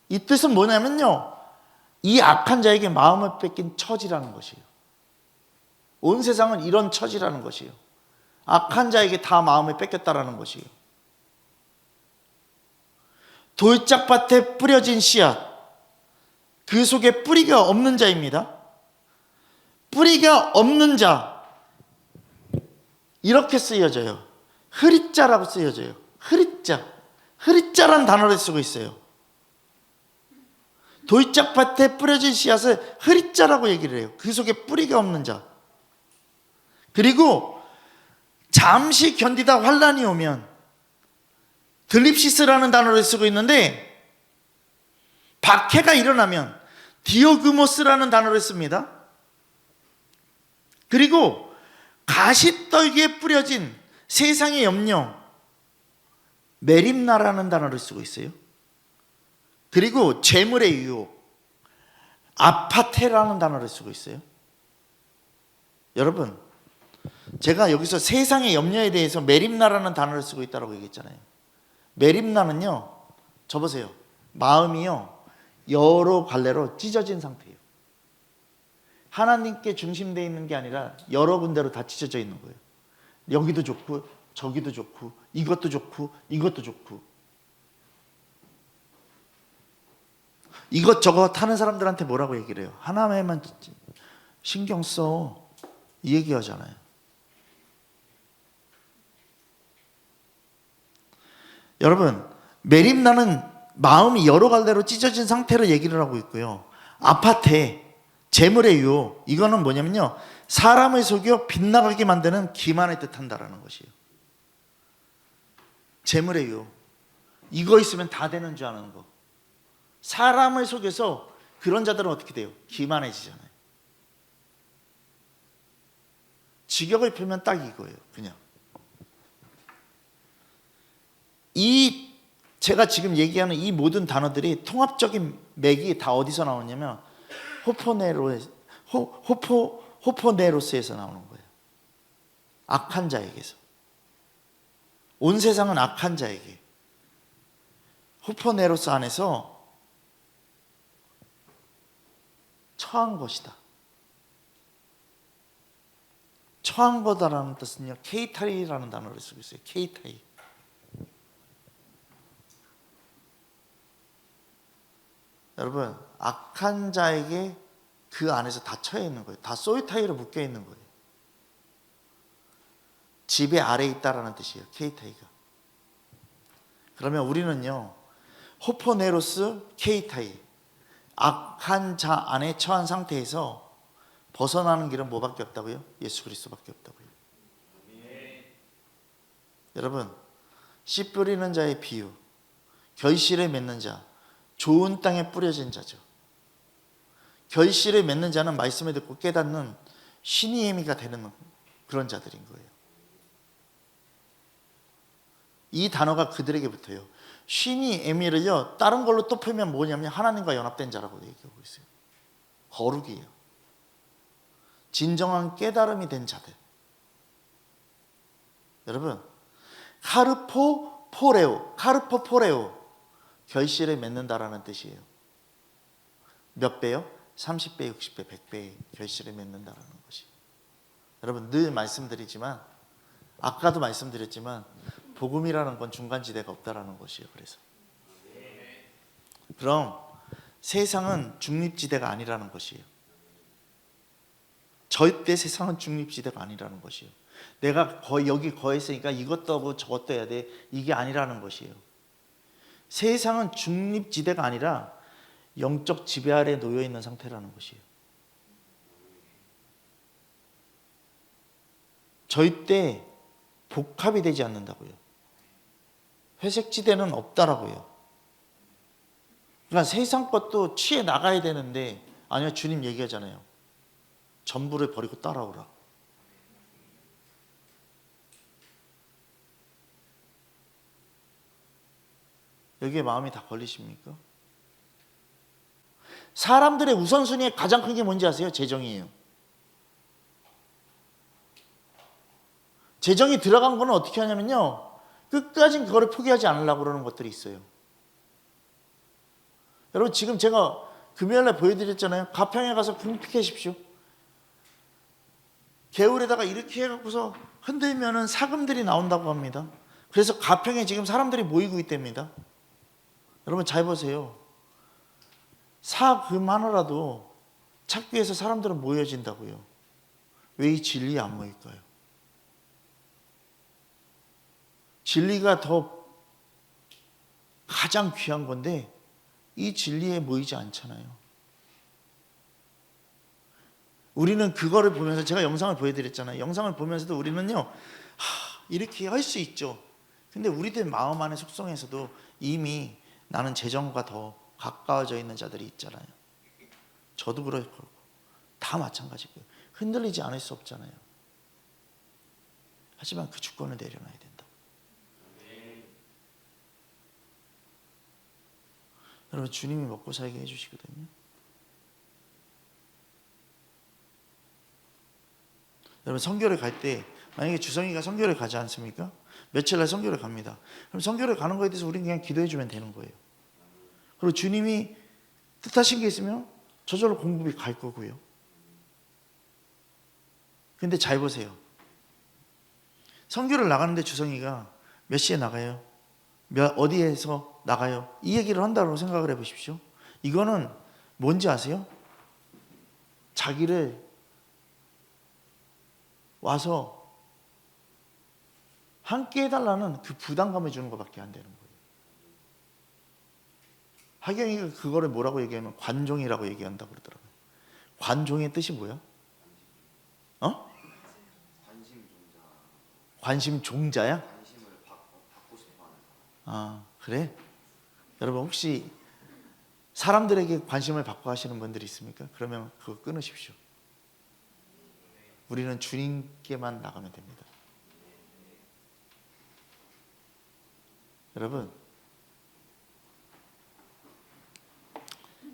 이 뜻은 뭐냐면요, 이 악한 자에게 마음을 뺏긴 처지라는 것이에요. 온 세상은 이런 처지라는 것이에요. 악한 자에게 다 마음을 뺏겼다라는 것이에요. 돌짝밭에 뿌려진 씨앗, 그 속에 뿌리가 없는 자입니다. 뿌리가 없는 자, 이렇게 쓰여져요. 흐릿자라고 쓰여져요. 흐릿자라는 단어를 쓰고 있어요. 돌짝밭에 뿌려진 씨앗을 흐릿자라고 얘기를 해요. 그 속에 뿌리가 없는 자. 그리고 잠시 견디다 환란이 오면, 들립시스라는 단어를 쓰고 있는데, 박해가 일어나면 디오그모스라는 단어를 씁니다. 그리고 가시떨기에 뿌려진 세상의 염려, 메림나라는 단어를 쓰고 있어요. 그리고 재물의 유혹, 아파테라는 단어를 쓰고 있어요. 여러분, 제가 여기서 세상의 염려에 대해서 메림나라는 단어를 쓰고 있다고 얘기했잖아요. 메림나는요, 저 보세요, 마음이요, 여러 갈래로 찢어진 상태예요. 하나님께 중심되어 있는 게 아니라 여러 군데로 다 찢어져 있는 거예요. 여기도 좋고 저기도 좋고 이것도 좋고 이것도 좋고, 이것저것 하는 사람들한테 뭐라고 얘기를 해요? 하나님만 신경 써, 이 얘기 하잖아요. 여러분, 메림나는 마음이 여러 갈래로 찢어진 상태로 얘기를 하고 있고요. 아파테, 재물의 유혹, 이거는 뭐냐면요, 사람을 속여 빗나가게 만드는 기만을 뜻한다라는 것이에요. 재물의 유혹, 이거 있으면 다 되는 줄 아는 거. 사람을 속여서 그런 자들은 어떻게 돼요? 기만해지잖아요. 직역을 펴면 딱 이거예요. 그냥 이 제가 지금 얘기하는 이 모든 단어들이 통합적인 맥이 다 어디서 나오냐면 호포네로스에서 나오는 거예요. 악한 자에게서. 온 세상은 악한 자에게, 호포네로스 안에서 처한 것이다. 처한 거다라는 뜻은요, 케이타이라는 단어를 쓰고 있어요. 케이타이. 여러분, 악한 자에게 그 안에서 다 처해 있는 거예요. 다 소이타이로 묶여 있는 거예요. 지배 아래에 있다라는 뜻이에요. 케이타이가. 그러면 우리는요, 호포네로스, 케이타이, 악한 자 안에 처한 상태에서 벗어나는 길은 뭐밖에 없다고요? 예수 그리스도밖에 없다고요. 여러분, 씨 뿌리는 자의 비유, 결실을 맺는 자, 좋은 땅에 뿌려진 자죠. 결실을 맺는 자는 말씀을 듣고 깨닫는 신이에미가 되는 그런 자들인 거예요. 이 단어가 그들에게 붙어요. 신이에미를요, 다른 걸로 또 풀면 뭐냐면 하나님과 연합된 자라고 얘기하고 있어요. 거룩이에요. 진정한 깨달음이 된 자들. 여러분, 카르포포레오, 결실을 맺는다라는 뜻이에요. 몇 배요? 30배, 60배, 100배의 결실을 맺는다라는 것이. 여러분, 늘 말씀드리지만, 아까도 말씀드렸지만, 복음이라는 건 중간지대가 없다라는 것이에요. 그래서 그럼 세상은 중립지대가 아니라는 것이에요. 절대 세상은 중립지대가 아니라는 것이에요. 내가 여기 거했으니까 이것도 하고 저것도 해야 돼, 이게 아니라는 것이에요. 세상은 중립지대가 아니라 영적 지배 아래 놓여 있는 상태라는 것이에요. 절대 복합이 되지 않는다고요. 회색지대는 없다라고요. 그러니까 세상 것도 취해 나가야 되는데, 아니요, 주님 얘기하잖아요. 전부를 버리고 따라오라. 여기에 마음이 다 걸리십니까? 사람들의 우선순위에 가장 큰 게 뭔지 아세요? 재정이에요. 재정이 들어간 거는 어떻게 하냐면요, 끝까지 그거를 포기하지 않으려고 그러는 것들이 있어요. 여러분, 지금 제가 금요일날 보여드렸잖아요. 가평에 가서 궁핍하십시오. 개울에다가 이렇게 해갖고서 흔들면은 사금들이 나온다고 합니다. 그래서 가평에 지금 사람들이 모이고 있답니다. 여러분, 잘 보세요. 사금 하나라도 찾기 위해서 사람들은 모여진다고요. 왜 이 진리에 안 모일까요? 진리가 더 가장 귀한 건데 이 진리에 모이지 않잖아요. 우리는 그거를 보면서, 제가 영상을 보여드렸잖아요. 영상을 보면서도 우리는요, 이렇게 할 수 있죠. 근데 우리들 마음 안의 속성에서도 이미 나는 재정과 더 가까워져 있는 자들이 있잖아요. 저도 그렇고 다 마찬가지고요. 흔들리지 않을 수 없잖아요. 하지만 그 주권을 내려놔야 된다. 여러분, 주님이 먹고 살게 해주시거든요. 여러분, 선교를 갈 때 만약에 주성이가 선교를 가지 않습니까? 며칠 날 선교를 갑니다. 그럼 선교를 가는 거에 대해서 우리는 그냥 기도해 주면 되는 거예요. 그리고 주님이 뜻하신 게 있으면 저절로 공급이 갈 거고요. 근데 잘 보세요. 선교를 나가는데 주성이가 몇 시에 나가요? 어디에서 나가요? 이 얘기를 한다고 생각을 해보십시오. 이거는 뭔지 아세요? 자기를 와서 함께 해달라는 그 부담감을 주는 것밖에 안 되는 거예요. 하경이가 그거를 뭐라고 얘기하면 관종이라고 얘기한다고 그러더라고요. 관종의 뜻이 뭐야? 관심 종자야? 관심을 받고 싶어하는 사람. 아, 그래? 여러분, 혹시 사람들에게 관심을 받고 하시는 분들이 있습니까? 그러면 그거 끊으십시오. 우리는 주님께만 나가면 됩니다. 여러분,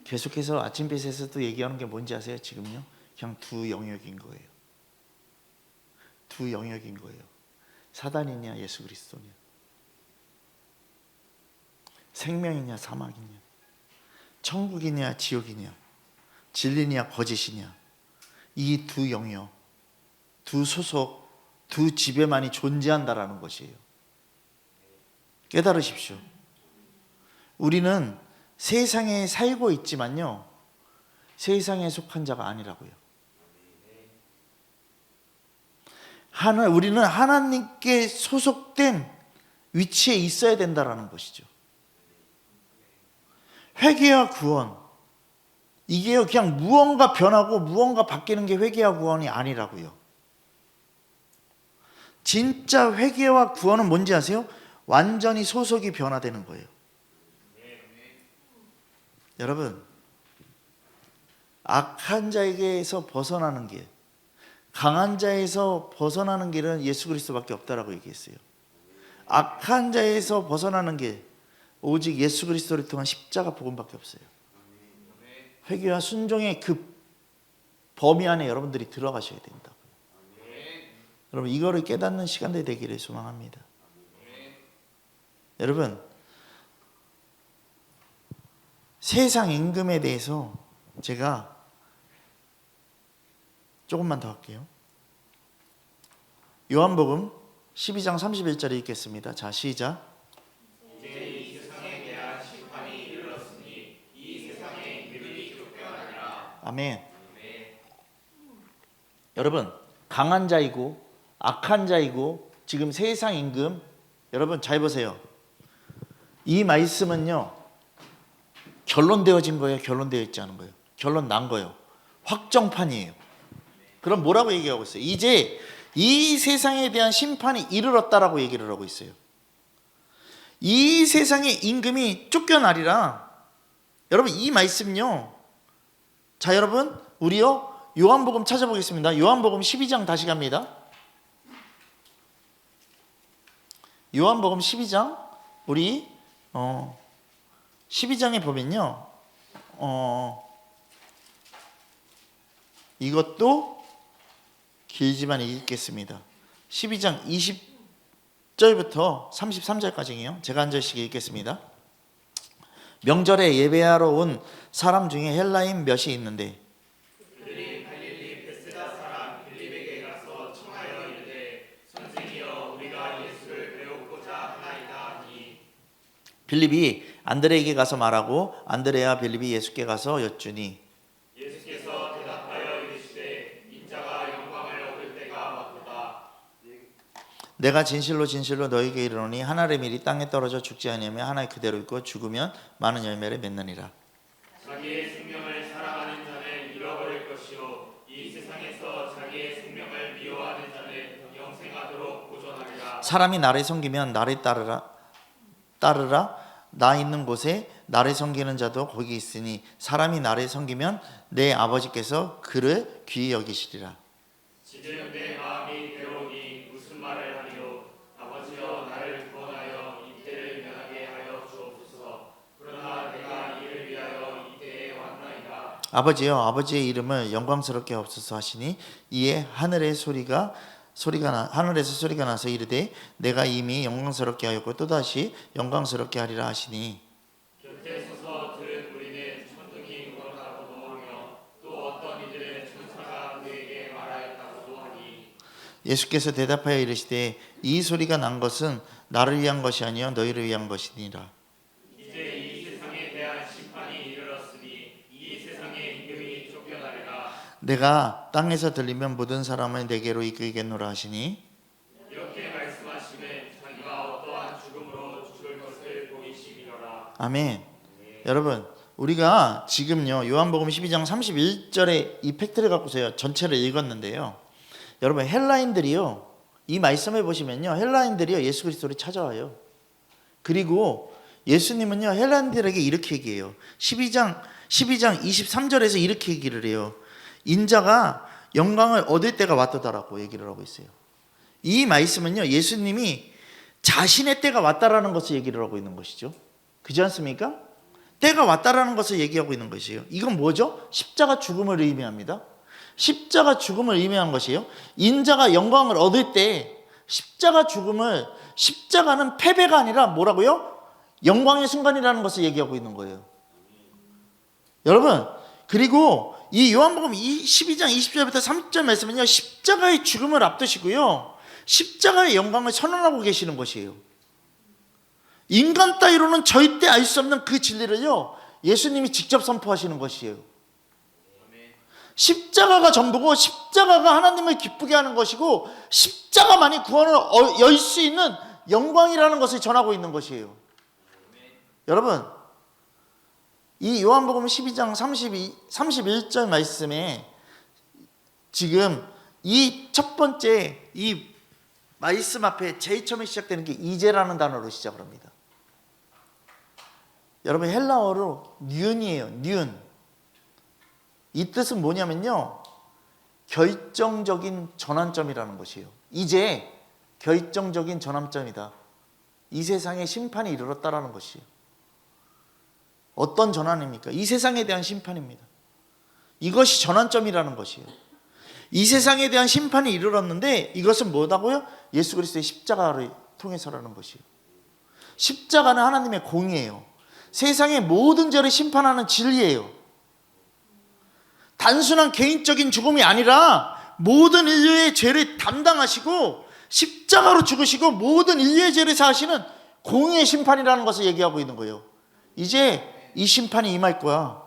계속해서 아침빛에서도 얘기하는 게 뭔지 아세요? 지금요? 그냥 두 영역인 거예요. 두 영역인 거예요. 사단이냐 예수 그리스도냐, 생명이냐 사막이냐, 천국이냐 지옥이냐, 진리냐 거짓이냐, 이 두 영역, 두 소속, 두 지배만이 존재한다라는 것이에요. 깨달으십시오. 우리는 세상에 살고 있지만요, 세상에 속한 자가 아니라고요. 우리는 하나님께 소속된 위치에 있어야 된다라는 것이죠. 회개와 구원, 이게요 그냥 무언가 변하고 무언가 바뀌는 게 회개와 구원이 아니라고요. 진짜 회개와 구원은 뭔지 아세요? 완전히 소속이 변화되는 거예요. 여러분, 악한 자에게서 벗어나는 길, 강한 자에서 벗어나는 길은 예수 그리스도밖에 없다라고 얘기했어요. 악한 자에서 벗어나는 길, 오직 예수 그리스도를 통한 십자가 복음밖에 없어요. 회개와 순종의 그 범위 안에 여러분들이 들어가셔야 된다. 여러분, 이거를 깨닫는 시간들이 되기를 소망합니다. 여러분, 세상 임금에 대해서 제가 조금만 더 할게요. 요한복음 12장 31절에 읽겠습니다. 자, 시작. 이제 이 세상에 대한 심판이 이르렀으니 이 세상의 임금이 쫓겨나니라. 아멘. 여러분, 강한 자이고 악한 자이고 지금 세상 임금, 여러분 잘 보세요. 이 말씀은요 결론되어진 거예요, 결론되어 있지 않은 거예요? 결론 난 거예요. 확정판이에요. 그럼 뭐라고 얘기하고 있어요? 이제 이 세상에 대한 심판이 이르렀다라고 얘기를 하고 있어요. 이 세상의 임금이 쫓겨나리라. 여러분, 이 말씀요, 자 여러분, 우리요 요한복음 찾아보겠습니다. 요한복음 12장 다시 갑니다. 요한복음 12장, 우리 12장에 보면요 이것도 길지만 읽겠습니다. 12장 20절부터 33절까지요. 제가 한 절씩 읽겠습니다. 명절에 예배하러 온 사람 중에 헬라인 몇이 있는데 그들이 갈릴리 베세다 사람 빌립에게 가서 청하여 이르되 선생이여 우리가 예수를 배우고자 하나이다 하니 빌립이 안드레에게 가서 말하고 안드레와 빌립이 예수께 가서 여쭈니 예수께서 대답하여 이르시되 인자가 영광을 얻을 때가 왔도다. 내가 진실로 진실로 너희에게 이르노니 하나의 밀이 땅에 떨어져 죽지 아니하면 하나 그대로 있고 죽으면 많은 열매를 맺느니라. 자기의 생명을 사랑하는 자는 잃어버릴 것이요 이 세상에서 자기의 생명을 미워하는 자는 영생하도록 보존하리라. 사람이 나를 섬기면 나를 따르라. 나 있는 곳에 나를 섬기는 자도 거기 있으니 사람이 나를 섬기면 내 아버지께서 그를 귀히 여기시리라. 지금 내 마음이 괴로우니 무슨 말을 하리요. 아버지여 나를 구원하여 이 때를 면하게 하여 주옵소서. 그러나 내가 이를 위하여 이 때에 왔나이다. 아버지여, 아버지의 이름을 영광스럽게 하옵소서 하시니 이에 하늘에서 소리가 나서 이르되 내가 이미 영광스럽게 하였고 또다시 영광스럽게 하리라 하시니 곁에 서서 들은 우리는 천둥이 울었다고도 하며 또 어떤 이들은 천사가 그에게 말하였다고도 하니 예수께서 대답하여 이르시되 이 소리가 난 것은 나를 위한 것이 아니요 너희를 위한 것이니라. 이제 이 세상에 대한 심판이 이르렀으니 이 세상의 임금이 쫓겨나리라. 내가 땅에서 들리면 모든 사람을 내게로 이끌겠노라 하시니 이렇게 말씀하시면 자기가 어떠한 죽음으로 죽을 것을 보이심이로라. 아멘. 여러분, 우리가 지금요 요한복음 12장 31절에 이 팩트를 갖고서요 전체를 읽었는데요, 여러분 헬라인들이요 이 말씀을 보시면요 헬라인들이요 예수 그리스도를 찾아와요. 그리고 예수님은요 헬라인들에게 이렇게 얘기해요. 12장 23절에서 이렇게 얘기를 해요. 인자가 영광을 얻을 때가 왔다라고 얘기를 하고 있어요. 이 말씀은요 예수님이 자신의 때가 왔다라는 것을 얘기를 하고 있는 것이죠. 그렇지 않습니까? 때가 왔다라는 것을 얘기하고 있는 것이에요. 이건 뭐죠? 십자가 죽음을 의미합니다. 십자가 죽음을 의미한 것이에요. 인자가 영광을 얻을 때 십자가는 패배가 아니라 뭐라고요? 영광의 순간이라는 것을 얘기하고 있는 거예요. 여러분, 그리고 이 요한복음 12장 20절부터 30절 말씀은요 십자가의 죽음을 앞두시고요 십자가의 영광을 선언하고 계시는 것이에요. 인간 따위로는 절대 알 수 없는 그 진리를요 예수님이 직접 선포하시는 것이에요. 십자가가 전부고 십자가가 하나님을 기쁘게 하는 것이고 십자가만이 구원을 열 수 있는 영광이라는 것을 전하고 있는 것이에요. 여러분, 이 요한복음 12장 31절 말씀에 지금 이 첫 번째 이 말씀 앞에 제일 처음에 시작되는 게 이제라는 단어로 시작을 합니다. 여러분 헬라어로 뉴은이에요. 뉴은. 이 뜻은 뭐냐면요, 결정적인 전환점이라는 것이에요. 이제 결정적인 전환점이다. 이 세상에 심판이 이르렀다라는 것이에요. 어떤 전환입니까? 이 세상에 대한 심판입니다. 이것이 전환점이라는 것이에요. 이 세상에 대한 심판이 이르렀는데 이것은 뭐다고요? 예수 그리스도의 십자가를 통해서라는 것이에요. 십자가는 하나님의 공의예요. 세상의 모든 죄를 심판하는 진리예요. 단순한 개인적인 죽음이 아니라 모든 인류의 죄를 담당하시고 십자가로 죽으시고 모든 인류의 죄를 사하시는 공의의 심판이라는 것을 얘기하고 있는 거예요. 이제 이 심판이 임할 거야.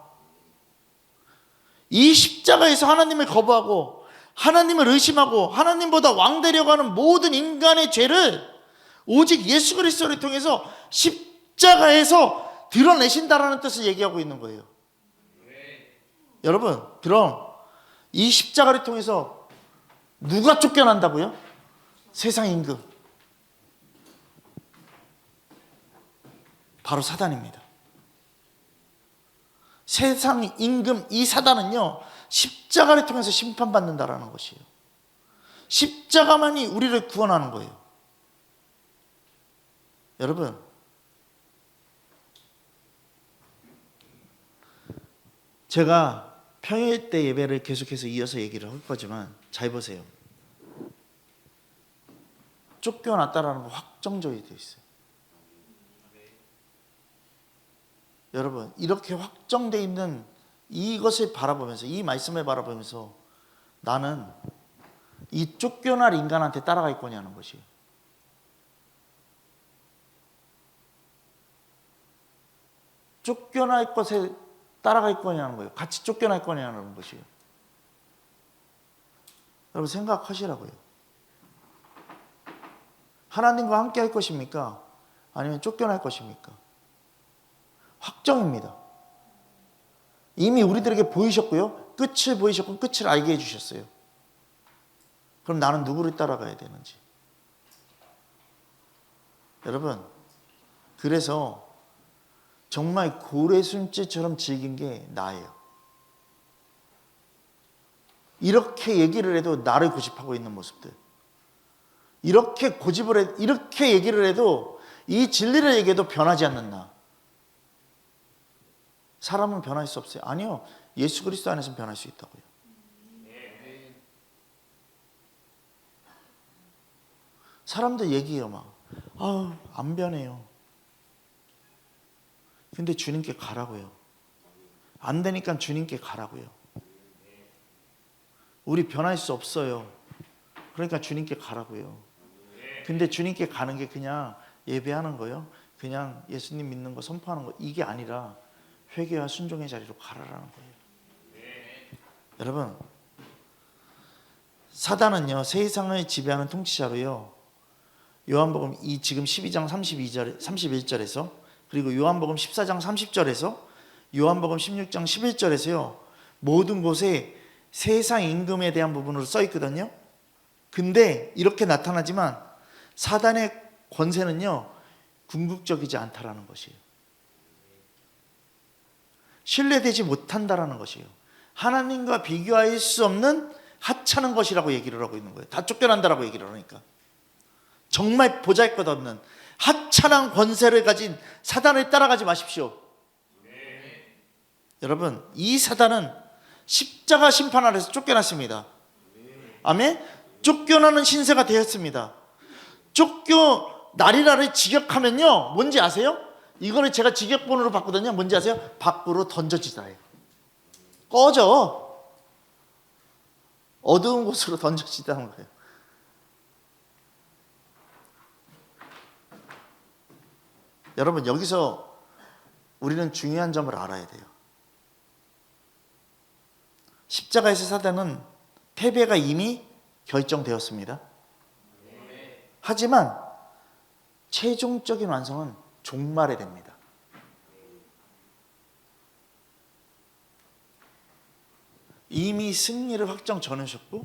이 십자가에서 하나님을 거부하고 하나님을 의심하고 하나님보다 왕되려고 하는 모든 인간의 죄를 오직 예수 그리스도를 통해서 십자가에서 드러내신다라는 뜻을 얘기하고 있는 거예요. 여러분, 그럼 이 십자가를 통해서 누가 쫓겨난다고요? 세상 임금. 바로 사단입니다. 세상 임금 이 사단은요, 십자가를 통해서 심판받는다라는 것이에요. 십자가만이 우리를 구원하는 거예요. 여러분, 제가 평일 때 예배를 계속해서 이어서 얘기를 할 거지만 잘 보세요. 쫓겨났다라는 거 확정적이 되어 있어요. 여러분, 이렇게 확정되어 있는 이것을 바라보면서, 이 말씀을 바라보면서 나는 이 쫓겨날 인간한테 따라갈 거냐는 것이에요. 쫓겨날 것에 따라갈 거냐는 거예요. 같이 쫓겨날 거냐는 것이에요. 여러분 생각하시라고요. 하나님과 함께 할 것입니까? 아니면 쫓겨날 것입니까? 확정입니다. 이미 우리들에게 보이셨고요. 끝을 보이셨고 끝을 알게 해주셨어요. 그럼 나는 누구를 따라가야 되는지. 여러분, 그래서 정말 고래순지처럼 즐긴 게 나예요. 이렇게 얘기를 해도 나를 고집하고 있는 모습들. 이렇게 고집을 해, 이렇게 얘기를 해도 이 진리를 얘기해도 변하지 않는 나. 사람은 변할 수 없어요. 아니요. 예수 그리스도 안에서는 변할 수 있다고요. 사람들 얘기해요. 막 안 변해요. 근데 주님께 가라고요. 안 되니까 주님께 가라고요. 우리 변할 수 없어요. 그러니까 주님께 가라고요. 근데 주님께 가는 게 그냥 예배하는 거요, 그냥 예수님 믿는 거 선포하는 거, 이게 아니라 회개와 순종의 자리로 가라라는 거예요. 여러분, 사단은요, 세상을 지배하는 통치자로요, 요한복음 이 지금 12장 31절에서 그리고 요한복음 14장 30절에서 요한복음 16장 11절에서요, 모든 곳에 세상 임금에 대한 부분으로 써 있거든요. 근데 이렇게 나타나지만 사단의 권세는요, 궁극적이지 않다라는 것이에요. 신뢰되지 못한다라는 것이에요. 하나님과 비교할 수 없는 하찮은 것이라고 얘기를 하고 있는 거예요. 다 쫓겨난다라고 얘기를 하니까. 정말 보잘것없는 하찮은 권세를 가진 사단을 따라가지 마십시오. 여러분, 이 사단은 십자가 심판 아래서 쫓겨났습니다. 아멘? 쫓겨나는 신세가 되었습니다. 쫓겨나리라를 직역하면요, 뭔지 아세요? 이거를 제가 직역본으로 봤거든요. 뭔지 아세요? 밖으로 던져지다예요. 꺼져. 어두운 곳으로 던져지다는 거예요. 여러분, 여기서 우리는 중요한 점을 알아야 돼요. 십자가에서 사단은 패배가 이미 결정되었습니다. 하지만 최종적인 완성은 종말에 됩니다. 이미 승리를 확정 전하셨고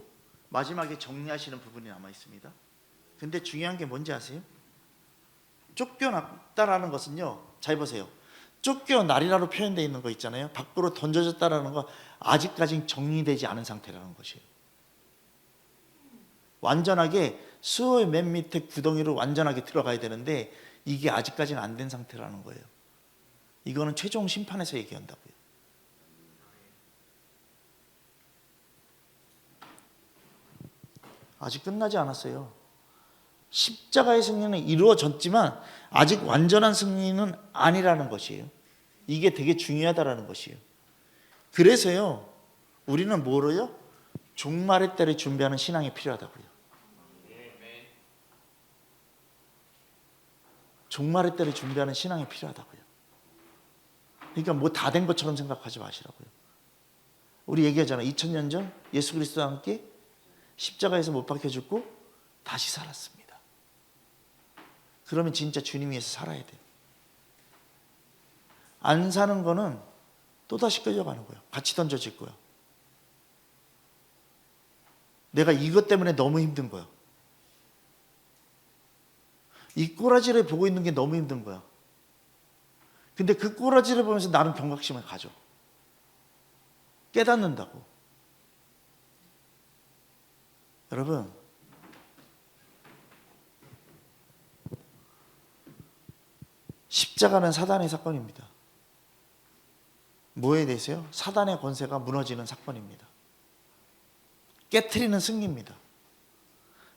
마지막에 정리하시는 부분이 남아 있습니다. 근데 중요한 게 뭔지 아세요? 쫓겨났다라는 것은요, 잘 보세요. 쫓겨날이라로 표현되어 있는 거 있잖아요. 밖으로 던져졌다라는 거 아직까지 정리되지 않은 상태라는 것이에요. 완전하게 수호의 맨 밑에 구덩이로 완전하게 들어가야 되는데 이게 아직까지는 안 된 상태라는 거예요. 이거는 최종 심판에서 얘기한다고요. 아직 끝나지 않았어요. 십자가의 승리는 이루어졌지만 아직 완전한 승리는 아니라는 것이에요. 이게 되게 중요하다라는 것이에요. 그래서요, 우리는 뭐로요? 종말의 때를 준비하는 신앙이 필요하다고요. 종말의 때를 준비하는 신앙이 필요하다고요. 그러니까 뭐 다 된 것처럼 생각하지 마시라고요. 우리 얘기하잖아요. 2000년 전 예수 그리스도와 함께 십자가에서 못 박혀 죽고 다시 살았습니다. 그러면 진짜 주님 위해서 살아야 돼요. 안 사는 거는 또다시 끌려가는 거예요. 같이 던져질 거예요. 내가 이것 때문에 너무 힘든 거예요. 이 꼬라지를 보고 있는 게 너무 힘든 거야. 근데 그 꼬라지를 보면서 나는 경각심을 가져. 깨닫는다고. 여러분, 십자가는 사단의 사건입니다. 뭐에 대해서요? 사단의 권세가 무너지는 사건입니다. 깨트리는 승리입니다.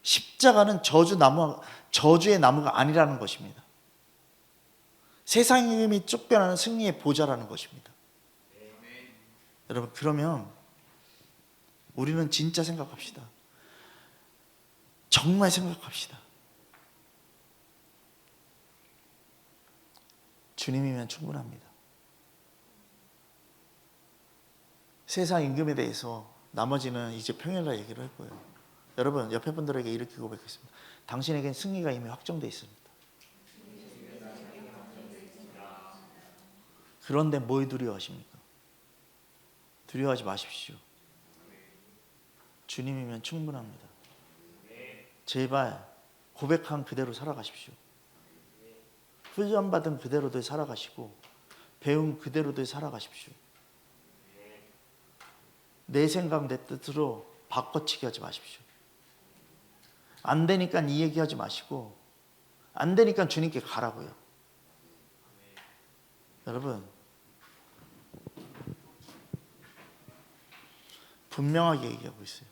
십자가는 저주의 나무가 아니라는 것입니다. 세상의 힘이 쫓겨나는 승리의 보좌라는 것입니다. 여러분, 그러면 우리는 진짜 생각합시다. 정말 생각합시다. 주님이면 충분합니다. 세상 임금에 대해서 나머지는 이제 평일날 얘기를 할 거예요. 여러분, 옆에 분들에게 이렇게 고백했습니다. 당신에겐 승리가 이미 확정되어 있습니다. 그런데 뭘 두려워하십니까? 두려워하지 마십시오. 주님이면 충분합니다. 제발 고백한 그대로 살아가십시오. 훈련받은 그대로들 살아가시고 배운 그대로들 살아가십시오. 내 생각 내 뜻으로 바꿔치기 하지 마십시오. 안 되니까 이 얘기하지 마시고 안 되니까 주님께 가라고요. 여러분, 분명하게 얘기하고 있어요.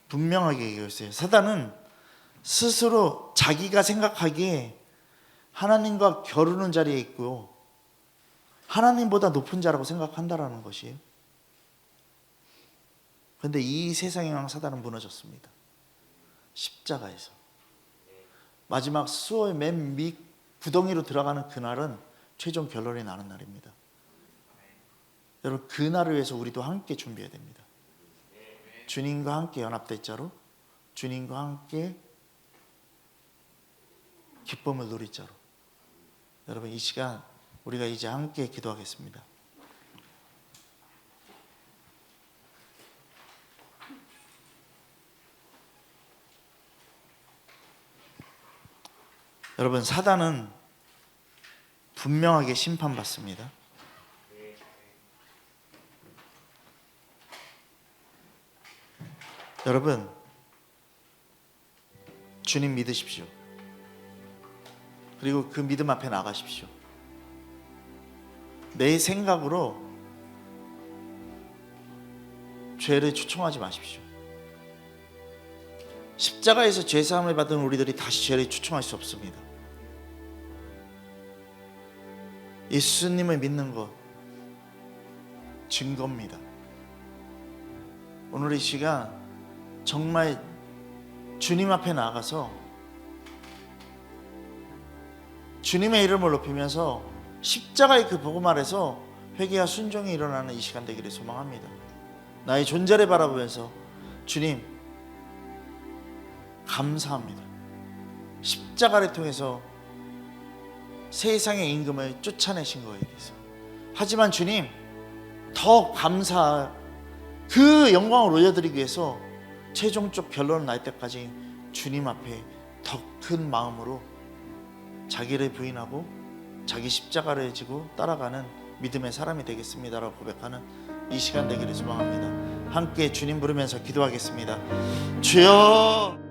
분명하게 얘기하고 있어요. 사단은 스스로 자기가 생각하기에 하나님과 겨루는 자리에 있고 하나님보다 높은 자라고 생각한다라는 것이에요. 그런데 이 세상의 왕 사단은 무너졌습니다. 십자가에서. 마지막 수호의 맨 밑 구덩이로 들어가는 그날은 최종 결론이 나는 날입니다. 여러분, 그날을 위해서 우리도 함께 준비해야 됩니다. 주님과 함께 연합된 자로, 주님과 함께 기쁨을 누릴 자로. 여러분, 이 시간 우리가 이제 함께 기도하겠습니다. 여러분, 사단은 분명하게 심판받습니다. 여러분, 주님 믿으십시오. 그리고 그 믿음 앞에 나가십시오. 내 생각으로 죄를 추청하지 마십시오. 십자가에서 죄사함을 받은 우리들이 다시 죄를 추청할 수 없습니다. 예수님을 믿는 것 증거입니다. 오늘 이 시간 정말 주님 앞에 나가서 주님의 이름을 높이면서 십자가의 그 복음 아래서 회개와 순종이 일어나는 이 시간 되기를 소망합니다. 나의 존재를 바라보면서 주님 감사합니다. 십자가를 통해서 세상의 임금을 쫓아내신 거에 대해서. 하지만 주님, 더 감사, 그 영광을 올려드리기 위해서 최종적 결론을 날 때까지 주님 앞에 더 큰 마음으로 자기를 부인하고 자기 십자가를 지고 따라가는 믿음의 사람이 되겠습니다라고 고백하는 이 시간 되기를 소망합니다. 함께 주님 부르면서 기도하겠습니다. 주여